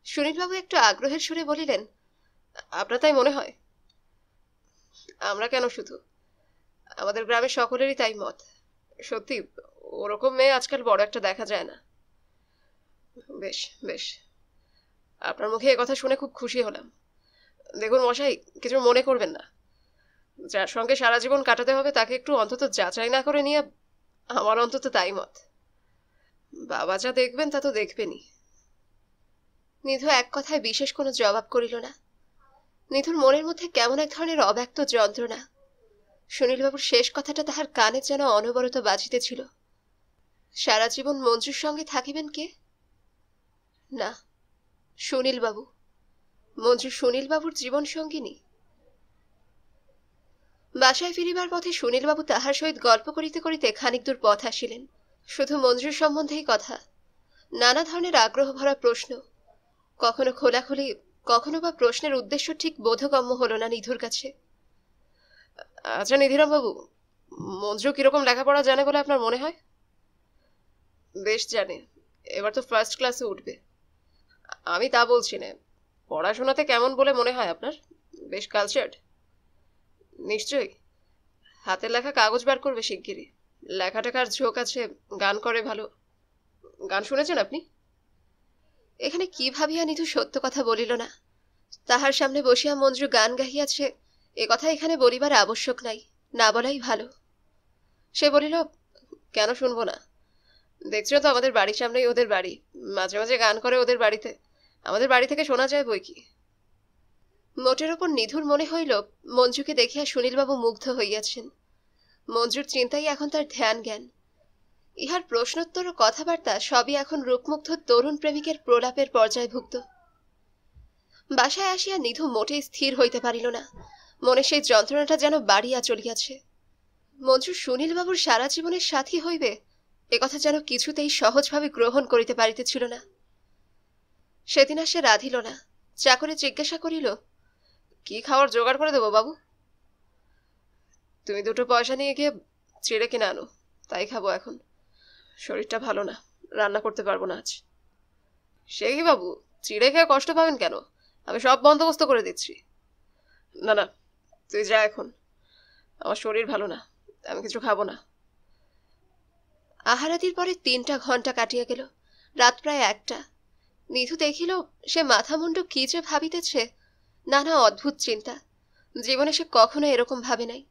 সুনীলবাবু একটু আগ্রহের সুরে বলিলেন, আপনার তাই মনে হয়? আমরা কেন, শুধু আমাদের গ্রামের সকলেরই তাই মত। সত্যি ওরকম মেয়ে আজকাল বড় একটা দেখা যায় না। বেশ বেশ, আপনার মুখে এ কথা শুনে খুব খুশি হলাম। দেখুন মশাই, কিছু মনে করবেন না। যার সঙ্গে সারা জীবন কাটাতে হবে তাকে একটু অন্তত যাচাই না করে নিয়ে, আমার অন্তত তাই মত। বাবা যা দেখবেন তা তো দেখবেনই। নিধু এক কথায় বিশেষ কোনো জবাব করিল না। নিধুর মনের মধ্যে কেমন এক ধরনের অব্যক্ত যন্ত্রণা। সুনীলবাবুর শেষ কথাটা তাহার কানে যেন অনবরত বাজিতেছিল। সারা জীবন মঞ্জুর সঙ্গে থাকিবেন কে? না, সুনীলবাবু। মঞ্জু সুনীলবাবুর জীবন সঙ্গিনী। বাসায় ফিরিবার পথে সুনীলবাবু তাহার সহিত গল্প করিতে করিতে খানিক দূর পথ আসিলেন। শুধু মঞ্জুর সম্বন্ধেই কথা, নানা ধরনের আগ্রহ ভরা প্রশ্ন, কখনো খোলাখুলি, কখনো বা প্রশ্নের উদ্দেশ্য ঠিক বোধগম্য হলো না নিধুর কাছে। আচ্ছা নিধিরাম বাবু, মঞ্জু কিরকম লেখাপড়া জানে বলে আপনার মনে হয়? বেশ জানে, এবার তো ফার্স্ট ক্লাসে উঠবে। আমি তা বলছি না, পড়াশোনাতে কেমন বলে মনে হয় আপনার? বেশ কালচার্ড? নিশ্চয়ই। হাতের লেখা কাগজ বার করবে শিগগিরই। লেখাটাকার ঝোঁক আছে, গান করে ভালো। গান শুনেছেন আপনি? এখানে কি ভাবিয়া নিধু সত্য কথা বলিল না। তাহার সামনে বসিয়া মঞ্জু গান গাহিয়াছে, এ কথা এখানে বলিবার আবশ্যক নাই, না বলাই ভালো। সে বলিল, কেন শুনবো না? দেখছো তো আমাদের বাড়ির সামনেই ওদের বাড়ি, মাঝে মাঝে গান করে ওদের বাড়িতে, আমাদের বাড়ি থেকে শোনা যায় বই কি। মোটের ওপর নিধুর মনে হইল মঞ্জুকে দেখিয়া সুনীলবাবু মুগ্ধ হইয়াছেন। মঞ্জুর চিন্তাই এখন তার ধ্যান জ্ঞান। ইহার প্রশ্নোত্তর ও কথাবার্তা সবই এখন রূপমুগ্ধ তরুণ প্রেমিকের প্রলাপের পর্যায়ভুক্ত। বাসায় আসিয়া নিধু মোটেই স্থির হইতে পারিল না, মনে সেই যন্ত্রণাটা যেন বাড়িয়া চলিয়াছে। মঞ্জু সুনীলবাবুর সারা জীবনের সাথী হইবে, একথা যেন কিছুতেই সহজভাবে গ্রহণ করিতে পারিতেছিল না। সেদিন আর সে রাধিল না, চাকরে জিজ্ঞাসা করিল, কি খাওয়ার জোগাড় করে দেবো বাবু? তুমি দুটো পয়সা নিয়ে গিয়ে চিড়ে কিনে আনো, তাই খাবো এখন। শরীরটা ভালো না, রান্না করতে পারবো না আজ। সে কি বাবু, চিড়ে খেয়ে কষ্ট পাবেন কেন? আমি সব বন্দোবস্ত করে দিচ্ছি। না না, তুই যা এখন, আমার শরীর ভালো না, আমি কিছু খাবো না। আহারাদির পরে 3টা ঘন্টা কাটিয়া গেল, রাত প্রায় 1টা। নিধু দেখিল সে মাথা মুন্ডু কি যে ভাবিতেছে, নানা অদ্ভুত চিন্তা, জীবনে সে কখনো এরকম ভাবে নাই।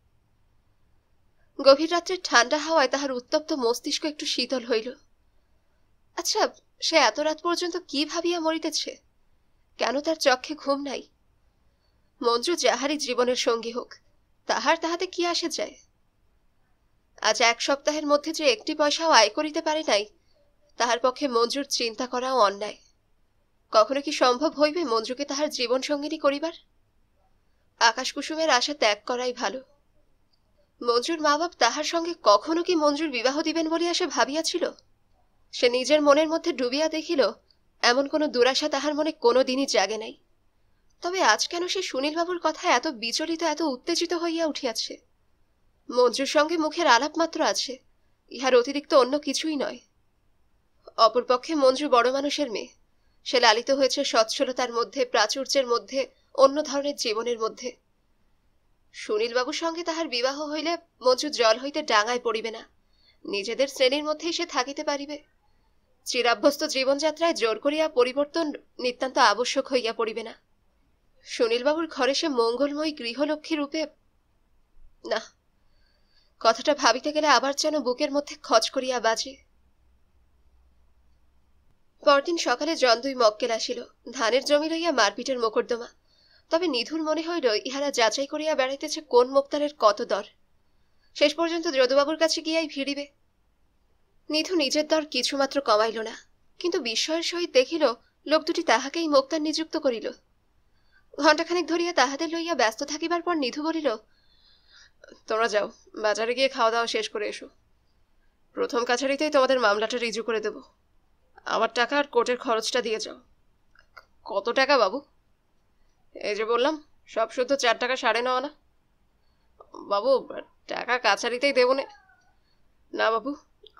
গভীর রাত্রের ঠান্ডা হাওয়ায় তাহার উত্তপ্ত মস্তিষ্ক একটু শীতল হইল। আচ্ছা, সে এত রাত পর্যন্ত কি ভাবিয়া মরিতেছে? কেন তার চক্ষে ঘুম নাই? মঞ্জু যাহারই জীবনের সঙ্গী হোক, তাহার তাহাতে কি আসে যায়? আজ 1 সপ্তাহের মধ্যে যে একটি পয়সাও আয় করিতে পারে নাই, তাহার পক্ষে মঞ্জুর চিন্তা করাও অন্যায়। কখনো কি সম্ভব হইবে মঞ্জুকে তাহার জীবন সঙ্গিনী করিবার? আকাশকুসুমের আশা ত্যাগ করাই ভালো। মঞ্জুর মা বাপ তাহার সঙ্গে কখনো কি মঞ্জুর বিবাহ দিবেন বলিয়া সে ভাবিয়াছিল? সে নিজের মনের মধ্যে ডুবিয়া দেখিল এমন কোনো দুরাশা তাহার মনে কোনো দিনই জাগে নাই। তবে আজ কেন সে সুনীলবাবুর কথায় এত বিচলিত, এত উত্তেজিত হইয়া উঠিয়াছে? মঞ্জুর সঙ্গে মুখের আলাপ মাত্র আছে, ইহার অতিরিক্ত অন্য কিছুই নয়। অপরপক্ষে মঞ্জু বড় মানুষের মেয়ে, সে লালিত হয়েছে সচ্ছলতার মধ্যে, প্রাচুর্যের মধ্যে, অন্য ধরনের জীবনের মধ্যে। সুনীলবাবুর সঙ্গে তাহার বিবাহ হইলে মঞ্জু জল হইতে ডাঙায় পড়িবে না, নিজেদের শ্রেণীর মধ্যেই সে থাকিতে পারিবে। চিরাভ্যস্ত জীবনযাত্রায় জোর করিয়া পরিবর্তন নিতান্ত আবশ্যক হইয়া পড়িবে না। সুনীলবাবুর ঘরে সে মঙ্গলময়ী গৃহলক্ষ্মী রূপে, না, কথাটা ভাবিতে গেলে আবার যেন বুকের মধ্যে খচ করিয়া বাজে। পরদিন সকালে জন 2 মক্কেল আসিল, ধানের জমি লইয়া মারপিটের মোকদ্দমা। তবে নিধুর মনে হইল ইহারা যাচাই করিয়া বেড়াইতেছে কোন মোক্তারের কত দর। শেষ পর্যন্ত যদুবাবুর কাছে গিয়াই ভিড়িবে। নিধু নিজের দর কিছুমাত্র কমাইল না, কিন্তু বিস্ময়ের সহিত দেখিল লোক দুটি তাহাকেই মোক্তার নিযুক্ত করিল। ঘণ্টাখানেক ধরিয়া তাহাদের লইয়া ব্যস্ত থাকিবার পর নিধু বলিল, তোমরা যাও, বাজারে গিয়ে খাওয়া দাওয়া শেষ করে এসো। প্রথম কাছারিতেই তোমাদের মামলাটা রিজু করে দেব। আমার টাকা আর কোর্টের খরচটা দিয়ে যাও। কত টাকা বাবু? এই যে বললাম, সব শুদ্ধ 4 টাকা 9.5 আনা। বাবু, টাকা কাছারিতেই দেবো নে। না বাবু,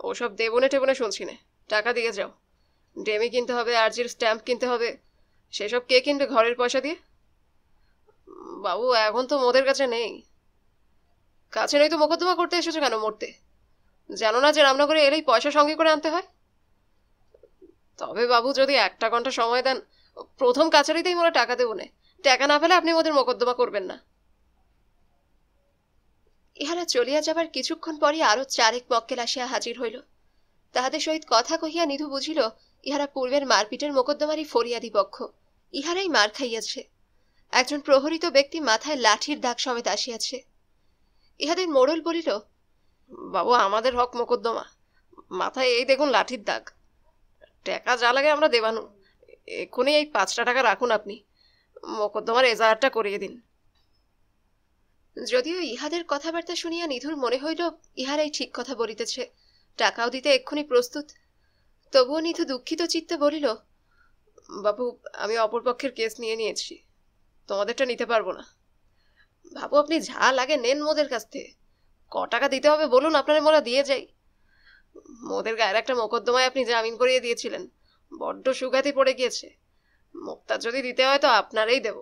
ওসব দেবনে টেবনে শুনছি না, টাকা দিয়ে যাও। ডেমি কিনতে হবে, আরজির স্ট্যাম্প কিনতে হবে, সেসব কে কিনবে ঘরের পয়সা দিয়ে? বাবু, এখন তো মোদের কাছে নেই। কাছে নেই তো মোকদ্দমা করতে এসেছো কেন মরতে? জানো না যে রামনগরে এলেই পয়সা সঙ্গে করে আনতে হয়? তবে বাবু, যদি 1টা ঘন্টা সময় দেন, প্রথম কাছারিতেই মোরা টাকা দেবো না। টাকা না পেলে আপনি ওদের মোকদ্দমা করবেন না। ইহারা চলিয়া যাবার কিছুক্ষণ পরই আরো 4 মক্কেল আসিয়া হাজির হইল। তাহাদের সহিত কথা কহিয়া নিধু বুঝিল ইহারা পূর্বের মারপিটের মোকদ্দমারই ফরিয়াদি পক্ষ। ইহারাই মার খাইয়াছে। একজন প্রহরিত ব্যক্তি মাথায় লাঠির দাগ সমেত আসিয়াছে। ইহাদের মোড়ল বলিল, বাবু, আমাদের হক মোকদ্দমা, মাথায় এই দেখুন লাঠির দাগ। টাকা যা লাগে আমরা দেবানু। এক্ষুনি এই 5টা টাকা রাখুন আপনি, মোকদ্দমার এজাহারটা করিয়ে দিন। যদিও ইহাদের কথাবার্তা শুনিয়া নিধুর মনে হইল ইহারাই ঠিক কথা বলিতেছে, টাকাও দিতে এক্ষুনি প্রস্তুত। তবুও নিধু দুঃখিত চিত্তে বলিল, বাবু, আমি অপরপক্ষের কেস নিয়ে নিয়েছি, তোমাদেরটা নিতে পারবো না। বাবু, আপনি যা লাগে নেন মোদের কাছ থেকে। ক টাকা দিতে হবে বলুন, আপনারা মোরা দিয়ে যাই। মোদের গায়ের একটা মোকদ্দমায় আপনি জামিন করিয়ে দিয়েছিলেন, বড্ড সুগাতি পড়ে গিয়েছে। মুক্তার যদি দিতে হয় তো আপনারই দেব।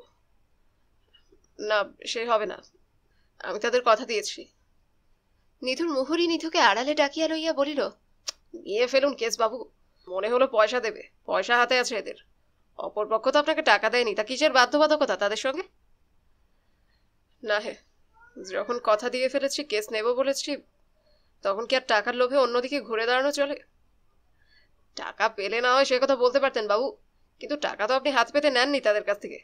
না, সে হবে না, আমি তাদের কথা দিয়েছি। নিধুর মুহুরী নিধুকে আড়ালে ডাকিয়া লইয়া বলিল, নিয়ে ফেলুন কেস বাবু। মনে হলো পয়সা দেবে, পয়সা হাতে আছে এদের। অপরপক্ষ তো আপনাকে টাকা দেয়নি, তা কিসের বাধ্যবাধকতা তাদের সঙ্গে? না হে, যখন কথা দিয়ে ফেলেছি, কেস নেব বলেছি, তখন কি আর টাকার লোভে অন্যদিকে ঘুরে দাঁড়ানো চলে? টাকা পেলে না হয় সে কথা বলতে পারতেন বাবু, কিন্তু টাকা তো আপনি হাত পেতে নেননি তাদের কাছ থেকে।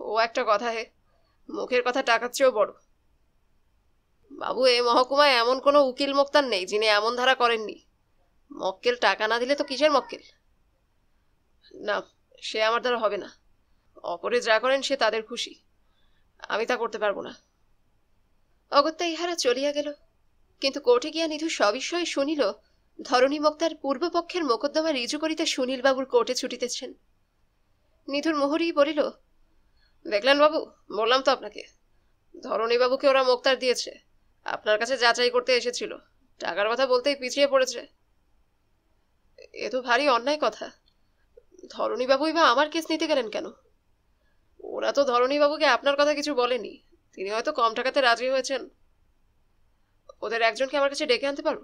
ও একটা কথা হে, মুখের কথা টাকার চেয়েও বড়। বাবু, এ মহকুমায় এমন কোনো উকিল মোক্তার নেই যিনি এমন ধারা করেননি। মক্কেল টাকা না দিলে তো কিসের মক্কেল? না, সে আমার দ্বারা হবে না। অপরে যা করেন সে তাদের খুশি, আমি তা করতে পারবো না। অগত্যা ইহারা চলিয়া গেল। কিন্তু কোর্টে গিয়া নিধু সবিষয়ে শুনিল, ধরণী মোক্তার পূর্বপক্ষের মোকদ্দমা রিজু করিতে সুনীলবাবুর কোর্টে ছুটিতেছেন। নিধুর মুহুরী বলিল, দেখলেন বাবু, বললাম তো আপনাকে, ধরণীবাবুকে ওরা মোক্তার দিয়েছে। আপনার কাছে যাচাই করতে এসেছিল, টাকার কথা বলতেই পিছিয়ে পড়েছে। এ তো ভারী অন্যায় কথা। ধরণীবাবুই বা আমার কেস নিতে গেলেন কেন? ওরা তো ধরণীবাবুকে আপনার কথা কিছু বলেনি, তিনি হয়তো কম টাকাতে রাজি হয়েছেন। ওদের একজনকে আমার কাছে ডেকে আনতে পারো?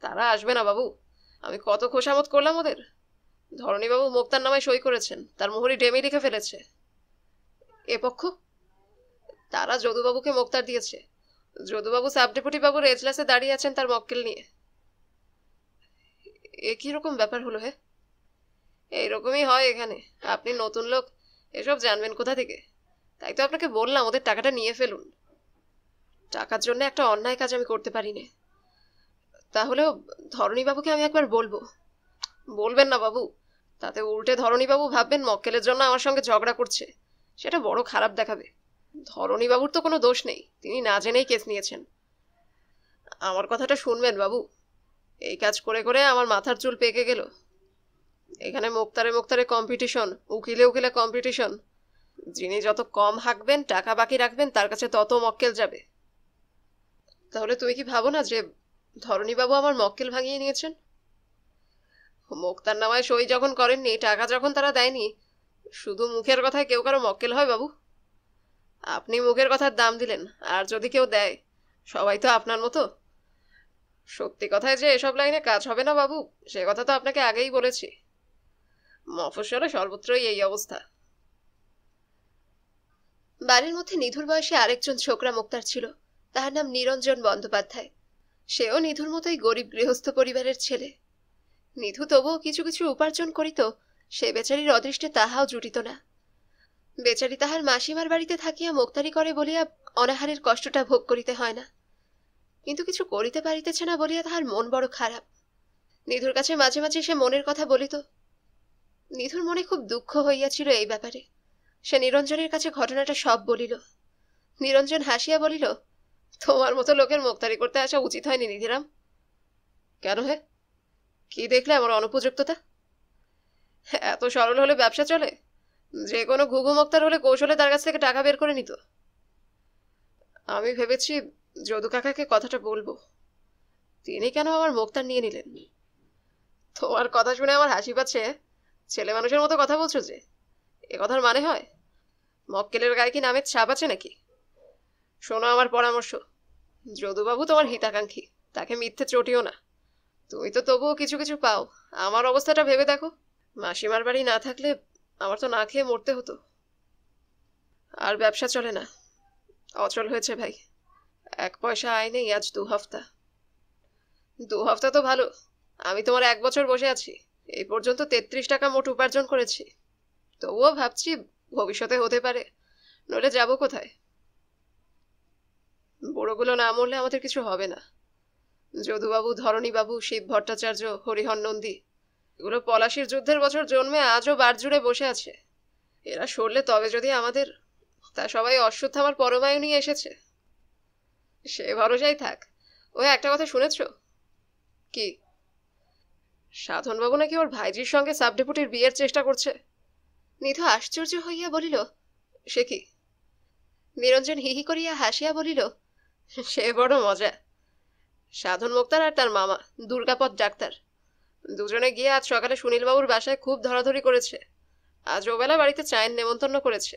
তারা আসবে না বাবু, আমি কত খোশামত করলাম ওদের। ধরণীবাবু মোক্তার নামায় সই করেছেন, তার মোহরি ডেমি লিখে ফেলেছে। এ পক্ষ, তারা যদুবাবুকে মোক্তার দিয়েছে। যদুবাবু সাব ডেপুটি বাবুর এজলাসে দাঁড়িয়ে আছেন তার মক্কেল নিয়ে। এ কি রকম ব্যাপার হলো হে? এইরকমই হয় এখানে। আপনি নতুন লোক, এসব জানবেন কোথা থেকে? তাই তো আপনাকে বললাম ওদের টাকাটা নিয়ে ফেলুন। টাকার জন্য একটা অন্যায় কাজ আমি করতে পারি না। তাহলেও ধরণীবাবুকে আমি একবার বলবো। বলবেন না বাবু, তাতে উল্টে ধরণীবাবু ভাববেন মক্কেলের জন্য আমার সঙ্গে ঝগড়া করছে, সেটা বড় খারাপ দেখাবে। ধরণীবাবুর তো কোনো দোষ নেই, তিনি না জেনেই কেস নিয়েছেন। আমার কথাটা শুনবেন বাবু, এই কাজ করে করে আমার মাথার চুল পেকে গেল। এখানে মুক্তারে মুক্তারে কম্পিটিশন, উকিলে উকিলে কম্পিটিশন। যিনি যত কম হাঁকবেন, টাকা বাকি রাখবেন, তার কাছে তত মক্কেল যাবে। তাহলে তুমি কি ভাবো না যে ধরণীবাবু আমার মক্কেল ভাঙিয়ে নিয়েছেন? মুক্তার নামায় সই যখন করেননি, টাকা যখন তারা দেয়নি, শুধু মুখের কথায় কেউ কারো মক্কেল হয় বাবু? আপনি মুখের কথার দাম দিলেন, আর যদি কেউ দেয়, সবাই তো আপনার মতো। সত্যি কথায় যে এসব লাইনে কাজ হবে না বাবু, সে কথা তো আপনাকে আগেই বলেছি। মফস্বলে সর্বত্রই এই অবস্থা। বাড়ির মধ্যে নিধুর বয়সে আরেকজন ছোকরা মোক্তার ছিল, তাহার নাম নিরঞ্জন বন্দ্যোপাধ্যায়। সেও নিধুর মতোই গরিব গৃহস্থ পরিবারের ছেলে। নিধু তবুও কিছু কিছু উপার্জন করিত, সে বেচারির অদৃষ্টে তাহাও জুটিত না। বেচারি তাহার মাসিমার বাড়িতে থাকিয়া মোক্তারি করে বলিয়া অনাহারের কষ্টটা ভোগ করিতে হয় না, কিন্তু কিছু করিতে পারিতেছে না বলিয়া তাহার মন বড় খারাপ। নিধুর কাছে মাঝে মাঝে সে মনের কথা বলিত। নিধুর মনে খুব দুঃখ হইয়াছিল এই ব্যাপারে। সে নিরঞ্জনের কাছে ঘটনাটা সব বলিল। নিরঞ্জন হাসিয়া বলিল, তোমার মতো লোকের মোক্তারি করতে আসা উচিত হয়নি নিধিরাম। কেন হে, কি দেখলে আমার অনুপযুক্ততা? এত সরল হলে ব্যবসা চলে? যে কোনো ঘুঘু মোক্তার হলে কৌশলে তার কাছ থেকে টাকা বের করে নিত। আমি ভেবেছি যদু কাকাকে কথাটা বলবো, তিনি কেন আমার মোক্তার নিয়ে নিলেন। তোমার কথা শুনে আমার হাসি পাচ্ছে। ছেলে মানুষের মতো কথা বলছো যে, এ কথার মানে হয়? মক্কেলের গায়ে কি নামের ছাপ আছে নাকি? শোনো আমার পরামর্শ, যদুবাবু তোমার হিতাকাঙ্ক্ষী, তাকে মিথ্যে চটিও না। তুমি তো তবুও কিছু কিছু পাও, আমার অবস্থাটা ভেবে দেখো। মাসিমার বাড়ি না থাকলে আমার তো না খেয়ে মরতে হতো। আর ব্যবসা চলে না, অচল হয়েছে ভাই। এক পয়সা আয় নেই আজ 2 হপ্তা। 2 হপ্তা তো ভালো, আমি তোমার 1 বছর বসে আছি, এই পর্যন্ত 33 টাকা মোট উপার্জন করেছি। তবুও ভাবছি ভবিষ্যতে হতে পারে, নইলে যাবো কোথায়? বড়গুলো না মরলে আমাদের কিছু হবে না। যদুবাবু, ধরণীবাবু, শিব ভট্টাচার্য, হরিহর নন্দী, এগুলো পলাশির যুদ্ধের বছর জন্মে আজও বার জুড়ে বসে আছে। এরা সরলে তবে যদি আমাদের, তা সবাই অশ্বত্থামার পরমায়ু নিয়ে এসেছে। সে ভরসাই থাক, ওই একটা কথা শুনেছো? কি? সাধনবাবু নাকি ওর ভাইজির সঙ্গে সাব ডেপুটির বিয়ের চেষ্টা করছে। নিধু আশ্চর্য হইয়া বলিল, সে কি? নিরঞ্জন হিহি করিয়া হাসিয়া বলিল, সে বড় মজা। সাধন মুক্তার আর তার মামা দুর্গাপদ ডাক্তার দুজনে গিয়ে আজ সকালে সুনীলবাবুর বাসায় খুব ধরাধরি করেছে। আজ ওবেলা বাড়িতে চায়ের নেমন্তন্ন করেছে।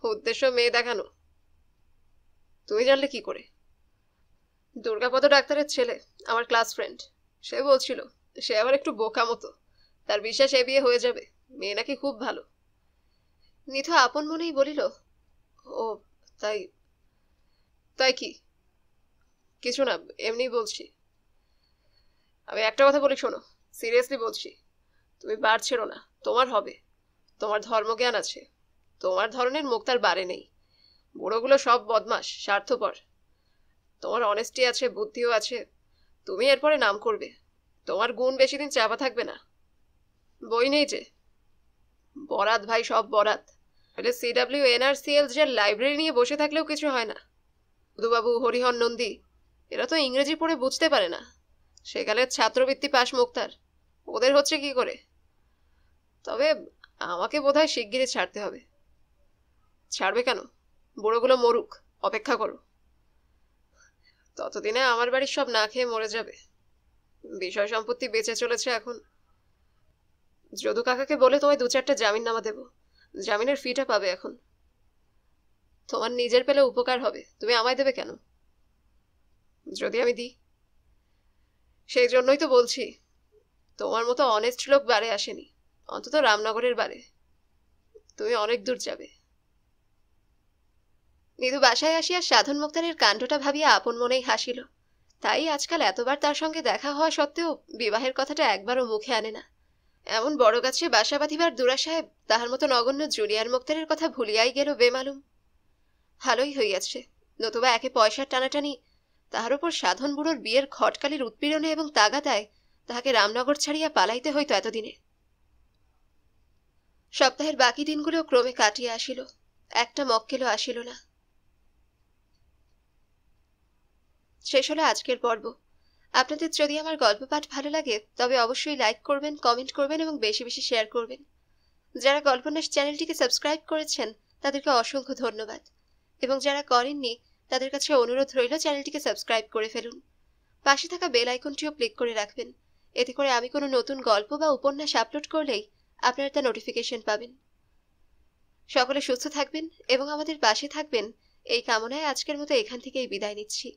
উদ্দেশ্য মেয়ে দেখানো। তুমি জানলে কি করে? দুর্গাপদ ডাক্তারের ছেলে, আমার ক্লাস ফ্রেন্ড। সে বলছিল, সে আবার একটু বোকা মতো, তার বিশ্বাস এ বিয়ে হয়ে যাবে, মেয়ে নাকি খুব ভালো। নিধু আপন মনেই বলিল, ও তাই? তাই কি? কিছু না, এমনি বলছি। আমি একটা কথা বলি শোনো, সিরিয়াসলি বলছি। তুমি বার ছেড়ো না, তোমার হবে। তোমার ধর্মজ্ঞান আছে, তোমার ধরনের মুক্তার বারে নেই। বুড়োগুলো সব বদমাস, স্বার্থপর। তোমার অনেস্টি আছে, বুদ্ধিও আছে, তুমি এরপরে নাম করবে। তোমার গুণ বেশি দিন চাপা থাকবে না। বই নেই যে, বরাত ভাই, সব বরাত। সিডাব্লিউ এনআরসিএল যে লাইব্রেরি নিয়ে বসে থাকলেও কিছু হয় না। মধুবাবু, হরিহর নন্দী, এরা তো ইংরেজি পড়ে বুঝতে পারে না। সেকালের ছাত্রবৃত্তি পাশ মুক্তার, ওদের হচ্ছে কি করে? তবে আমাকে বোধহয় শিগগিরই ছাড়তে হবে। ছাড়বে কেন? বুড়োগুলো মরুক, অপেক্ষা করো। ততদিনে আমার বাড়ির সব না খেয়ে মরে যাবে। বিষয় সম্পত্তি বেঁচে চলেছে এখন। যদু কাকাকে বলে তোমায় 2-4টা জামিন নামা দেব। জামিনের ফিটা পাবে এখন। তোমার নিজের পেলে উপকার হবে, তুমি আমায় দেবে কেন? যদি আমি দিই। সেই জন্যই তো বলছি, তোমার মতো অনেস্ট লোক বারে আসেনি, অন্তত রামনগরের বারে। তুমি অনেক দূর যাবে। নিধু বাসায় আসিয়া সাধন মুক্তারের কাণ্ডটা ভাবিয়া আপন মনেই হাসিল। তাই আজকাল এতবার তার সঙ্গে দেখা হওয়া সত্ত্বেও বিবাহের কথাটা একবারও মুখে আনে না। এমন বড় গাছে বাসা বাঁধিবার দুরাশায় তাহার মতো নগণ্য জুনিয়র মুক্তারের কথা ভুলিয়াই গেল বেমালুম। ভালোই হইয়াছে, নতুবা একে পয়সার টানাটানি, তাহার উপর সাধন বুড়োর বিয়ের খটকালির উৎপীড়নে এবং তাগাদায় তাহাকে রামনগর ছাড়িয়া পালাইতে হইত এতদিনে। সপ্তাহের বাকি দিনগুলো ক্রমে কাটিয়া আসিল, একটা মক্কেলও আসিল না। শেষ হলো আজকের পর্ব। আপনাদের যদি আমার গল্প পাঠ ভালো লাগে তবে অবশ্যই লাইক করবেন, কমেন্ট করবেন এবং বেশি বেশি শেয়ার করবেন। যারা গল্পন্যাস চ্যানেলটিকে সাবস্ক্রাইব করেছেন তাদেরকে অসংখ্য ধন্যবাদ, এবং যারা করেননি তাদের কাছে অনুরোধ রইল চ্যানেলটিকে সাবস্ক্রাইব করে ফেলুন। পাশে থাকা বেল আইকনটিও ক্লিক করে রাখবেন, এতে করে আমি কোনো নতুন গল্প বা উপন্যাস আপলোড করলেই আপনারা তা নোটিফিকেশন পাবেন। সকলে সুস্থ থাকবেন এবং আমাদের পাশে থাকবেন এই কামনায় আজকের মতো এখান থেকেই বিদায় নিচ্ছি।